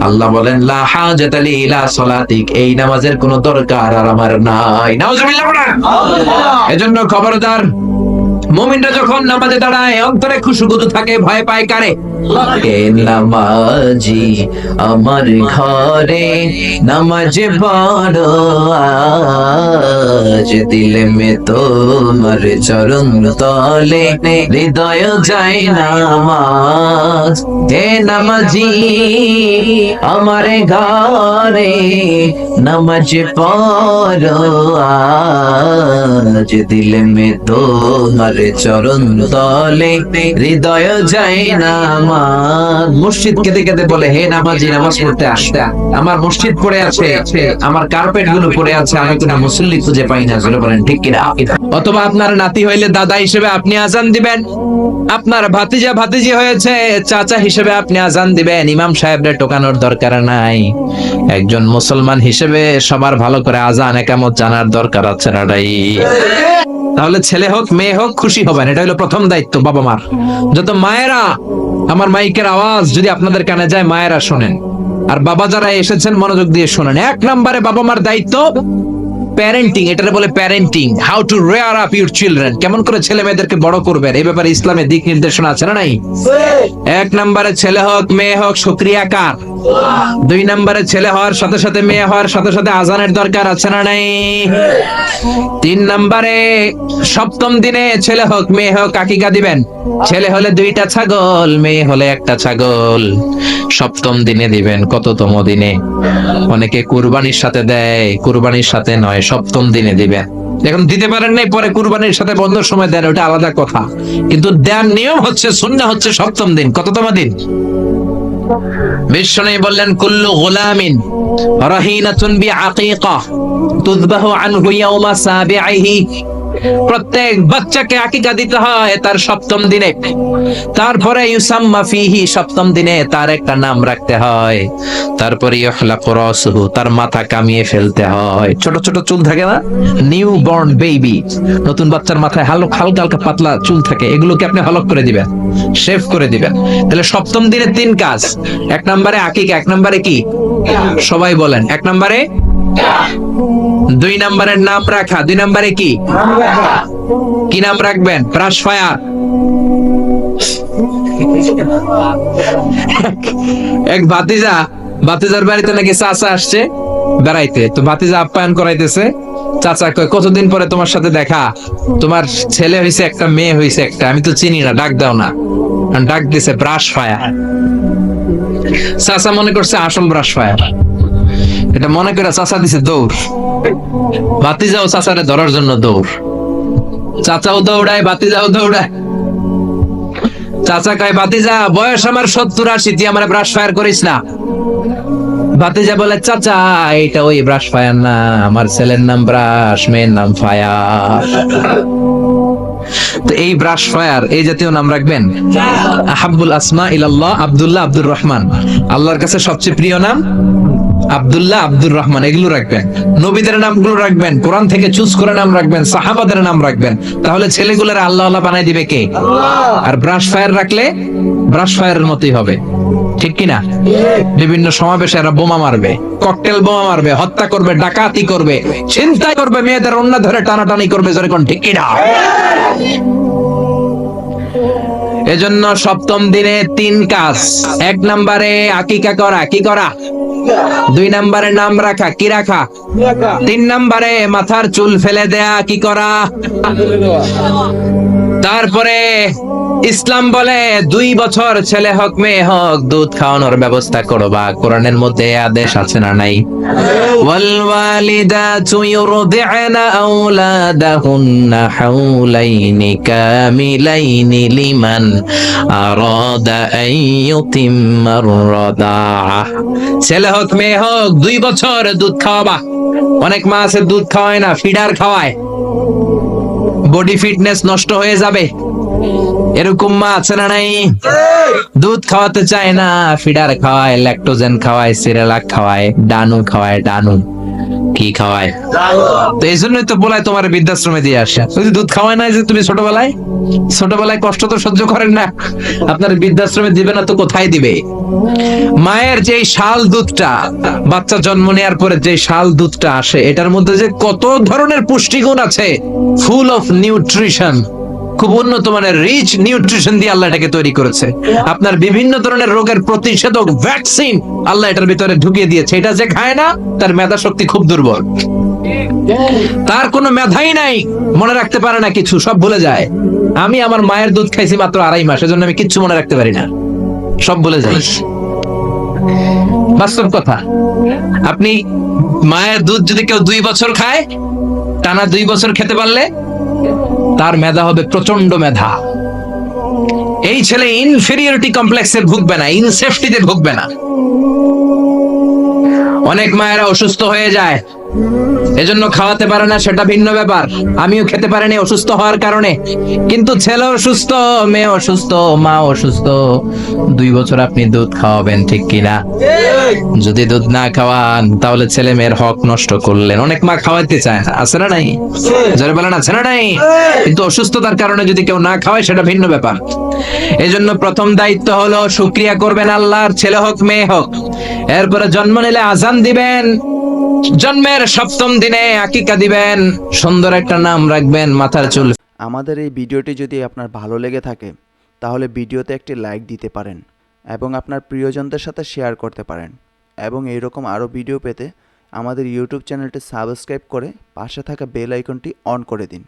আল্লাহ বলেন লা হাজাতা লি ইলা সালাতিক, এই নামাজের কোনো দরকার আর আমার নাই। নাউজুবিল্লাহ। এজন্য খবরদার, মুমিনরা যখন নামাজে দাঁড়ায় অন্তরে খুশবুদু থাকে, ভয় পায় কারে? কে নামাজি আমার ঘরে নামাজ পড়ো আজ, দিলে মে তোমার চরণ তলে হৃদয় যায় নামাজ। হে নামাজি আমার ঘরে নামাজ পড়ো আজ, দিলে মে তোমার চরণ তলে হৃদয় যায় নামাজ। মসজিদ কেঁদে কেঁদে বলে হে নামাজি নামাজ পড়তে আসতে, আমার মসজিদ পড়ে আছে, আমার কার্পেট গুলো পড়ে আছে, আমি কোনো মুসল্লি খুঁজে পাই না। বলেন ঠিক কিনা? অথবা আপনার নাতি হইলে দাদা হিসেবে আপনি আজান দিবেন, আপনার ভাতিজা ভাতিজি হয়েছে চাচা হিসেবে আপনি আজান দিবেন। ইমাম সাহেবরে টোকানোর দরকার নাই। একজন মুসলমান হিসেবে সবার ভালো করে আজান একামত জানার দরকার আছে না? তাহলে ছেলে হোক মেয়ে হোক খুশি হবেন, এটা হলো প্রথম দায়িত্ব বাবা মার। যত মায়েরা, আমার মাইকের আওয়াজ যদি আপনাদের কানে যায় মায়েরা শোনেন, আর বাবা যারা এসেছেন মনোযোগ দিয়ে শোনেন। 1 নম্বরে বাবা মার দায়িত্ব প্যারেন্টিং, এটারে বলে parenting, how to rare up your children, কেমন করে ছেলে মেয়েদেরকে বড় করবেন এই ব্যাপারে ইসলামে দিক নির্দেশনা আছে না নাই? 1 নম্বরে ছেলে হোক মেয়ে হোক শুকরিয়া কার? 2 নম্বরে ছেলে হওয়ার সাথে সাথে মেয়ে হওয়ার সাথে সাথে আজানের দরকার আছে না নাই? 3 নম্বরে সপ্তম দিনে ছেলে হোক মেয়ে হোক আকিকা দিবেন। ছেলে হলে 2টা ছাগল, মেয়ে হলে 1টা ছাগল। সপ্তম দিনে দিবেন। কততম দিনে? অনেকে কুরবানির সাথে দেয়, কুরবানির সাথে নয়, সপ্তম দিনে দিবেন। এখন দিতে পারেন নাই, পরে কুরবানির সাথে বন্ধর সময় দেন, ওটা আলাদা কথা, কিন্তু দেন নিয়ম হচ্ছে, সুন্নাহ হচ্ছে সপ্তম দিন। কততম দিন? বিশ্বনবী বললেন, কুল্লু গুলামিন রাহিনাতুন বিআকিকা তুযবাহু আনহু ইয়াওমা সাবিহি। প্রত্যেক বাচ্চাকে আকিকা দিতে হয় তার সপ্তম দিনে। তারপরে ইউসাম্মা ফিহি, সপ্তম দিনে তার একটা নাম রাখতে হয়। তারপরে ইহলাকু রাসুহু, তার মাথা কামিয়ে ফেলতে হয়। ছোট ছোট চুল থাকে না, নিউ বর্ন বেবি, নতুন বাচ্চার মাথায় হালকা হালকা পাতলা চুল থাকে, এগুলোকে আপনি হলক করে দিবেন, শেভ করে দিবেন। তাহলে সপ্তম দিনে 3 কাজ। 1 নম্বরে আকিকা, 1 নম্বরে কি? সবাই বলেন। 1 নম্বরে 2 নম্বরের নাম রাখা, 2 নম্বরে কি? কি নাম রাখবেন? Brush fire. এক ভাতিজার বাড়িতে নাকি চাচা আসছে বেড়াইতে, তো ভাতিজা আপ্যায়ন করাইতেছে। চাচা কয়, কতদিন পরে তোমার সাথে দেখা, তোমার ছেলে হইছে একটা, মেয়ে হইছে একটা, আমি তো চিনি না, ডাক দাও না। ডাক দিছে ব্রাশ ফায়ার। চাচা মনে করছে আসল ব্রাশ ফায়ার, এটা মনে করে চাচা দিছে দৌড়। ভাতিজাও চাচারে ধরার জন্য দৌড়, চাচাও দৌড়ায়, ভাতিজাও দৌড়ায়। চাচা কয়, ভাতিজা বয়স আমার 70-80, তুই আমার ব্রাশ ফায়ার করিস না। ভাতিজা বলে, চাচা এটা ওই ব্রাশ ফায়ার না, আমার ছেলের নাম ব্রাশ, মেয়ের নাম ফায়ার। তো এই ব্রাশ ফায়ার, এই জাতীয় নাম রাখবেন। আহাব্বুল আসমা ইলাল্লাহ আব্দুল্লাহ, আব্দুর রহমান, আল্লাহর কাছে সবচেয়ে প্রিয় নাম আব্দুল্লাহ, আব্দুর রহমান, এগুলো রাখবেন। নবীদের নামগুলো রাখবেন, কোরআন থেকে চুজ করে নাম রাখবেন, সাহাবাদের নাম রাখবেন। তাহলে ছেলেগুলোর আল্লাহ আল্লাহ বানাই দিবে কে? আর ব্রাশ ফায়ার রাখলে ব্রাশ ফায়ারের মতোই হবে, ঠিক কিনা? বিভিন্ন সমাবেশে এরা বোমা মারবে, ককটেল বোমা মারবে, হত্যা করবে, ডাকাতি করবে, ছিনতাই করবে, মেয়েদের অন্য ধরে টানাটানি করবে, জোরে কোন ঠিক কিনা? এজন্য সপ্তম দিনে 3 কাজ। 1 নম্বরে আকিকা করা, কি করা? 2 নম্বরে নাম রাখা, কি রাখা? 3 নম্বরে মাথার চুল ফেলে দেয়া, কি করা? তারপরে ইসলাম বলে 2 বছর ছেলে হোক মেয়ে হোক দুধ খাওয়ানোর ব্যবস্থা করবা। কোরআনের মধ্যে আদেশ আছে না নাই? ওয়াল ওয়ালিদাতু ইউরদি'না আওলাদাহুন্না হাওলাইনি কামিলাইনি লিমান আরাদা আন ইউতিম্মার রাদাআহ। ছেলে হোক মেয়ে হোক 2 বছর দুধ খাওয়াবা। অনেক মা আছে দুধ খাওয়ায় না, ফিডার খাওয়ায়, বডি ফিটনেস নষ্ট হয়ে যাবে, এরকম মা আছে না নাই? দুধ খাওয়াতে চায় না, ফিডার খাওয়ায়, ল্যাকটোজেন খাওয়ায়, সিরিয়ালাক খাওয়ায়, ডানু খাওয়ায়। ডানু কি খাওয়ায়? তো এই জন্যই তো বলায় তোমার বৃদ্ধাশ্রমে দিয়ে আসে। দুধ খাওয়ায় না যে তুমি ছোটবেলায় কষ্ট তো সহ্য করেন না, আপনার বৃদ্ধাশ্রমে দিবে না তো কোথায় দিবে? মায়ের যে শাল দুধটা, বাচ্চা জন্ম নেওয়ার পরে যে শাল দুধটা আসে, এটার মধ্যে যে কত ধরনের পুষ্টিগুণ আছে, ফুল অফ নিউট্রিশন, খুব উন্নত মানের রিচ নিউট্রিশন দিয়ে আল্লাহ এটাকে তৈরি করেছে। আপনার বিভিন্ন ধরনের রোগের প্রতিষেধক ভ্যাকসিন আল্লাহ এটার ভিতরে ঢুকিয়ে দিয়েছে। এটা যে খায় না, তার মেধা শক্তি খুব দুর্বল, তার কোনো মেধাই নাই, মনে রাখতে পারে না কিছু, সব ভুলে যায়। আমি আমার মায়ের দুধ খাইছি মাত্র 2.5 মাস, এজন্য আমি কিচ্ছু মনে রাখতে পারি না, সব ভুলে যাই। বাস্তব কথা। আপনি মায়ের দুধ যদি কেউ 2 বছর খায়, টানা 2 বছর খেতে পারলে তার মেধা হবে প্রচন্ড মেধা। এই ছেলে ইনফেরিয়রিটি কমপ্লেক্সে ভুগবে না, ইনসেফটিতে ভুগবে না। অনেক মায়েরা অসুস্থ হয়ে যায়, এজন্য খাওয়াতে পারে না, সেটা ভিন্ন ব্যাপার। আমিও খেতে পারিনি অসুস্থ হওয়ার কারণে, কিন্তু ছেলে অসুস্থ, মেয়ে অসুস্থ, মা অসুস্থ, 2 বছর আপনি দুধ খাওয়াবেন, ঠিক কিনা? যদি দুধ না খাওয়ান তাহলে ছেলে মেয়ের হক নষ্ট করলেন। অনেক মা খাওয়াইতে চায় না, আছে না নাই? যারা বলেন আছে না নাই? কিন্তু অসুস্থতার কারণে যদি কেউ না খাওয়ায় সেটা ভিন্ন ব্যাপার। এজন্য প্রথম দায়িত্ব হলো শুকরিয়া করবেন আল্লাহর, ছেলে হোক মেয়ে হোক। এরপরে জন্ম নিলে আজান দিবেন, জন্মের 7ম দিনে আকিকা দিবেন, সুন্দর একটা নাম রাখবেন, মাথার চুল। আমাদের এই ভিডিওটি যদি আপনার ভালো লেগে থাকে তাহলে ভিডিওতে একটি লাইক দিতে পারেন এবং আপনার প্রিয়জনদের সাথে শেয়ার করতে পারেন। এবং এইরকম আরও ভিডিও পেতে আমাদের ইউটিউব চ্যানেলটি সাবস্ক্রাইব করে পাশে থাকা বেল আইকনটি অন করে দিন।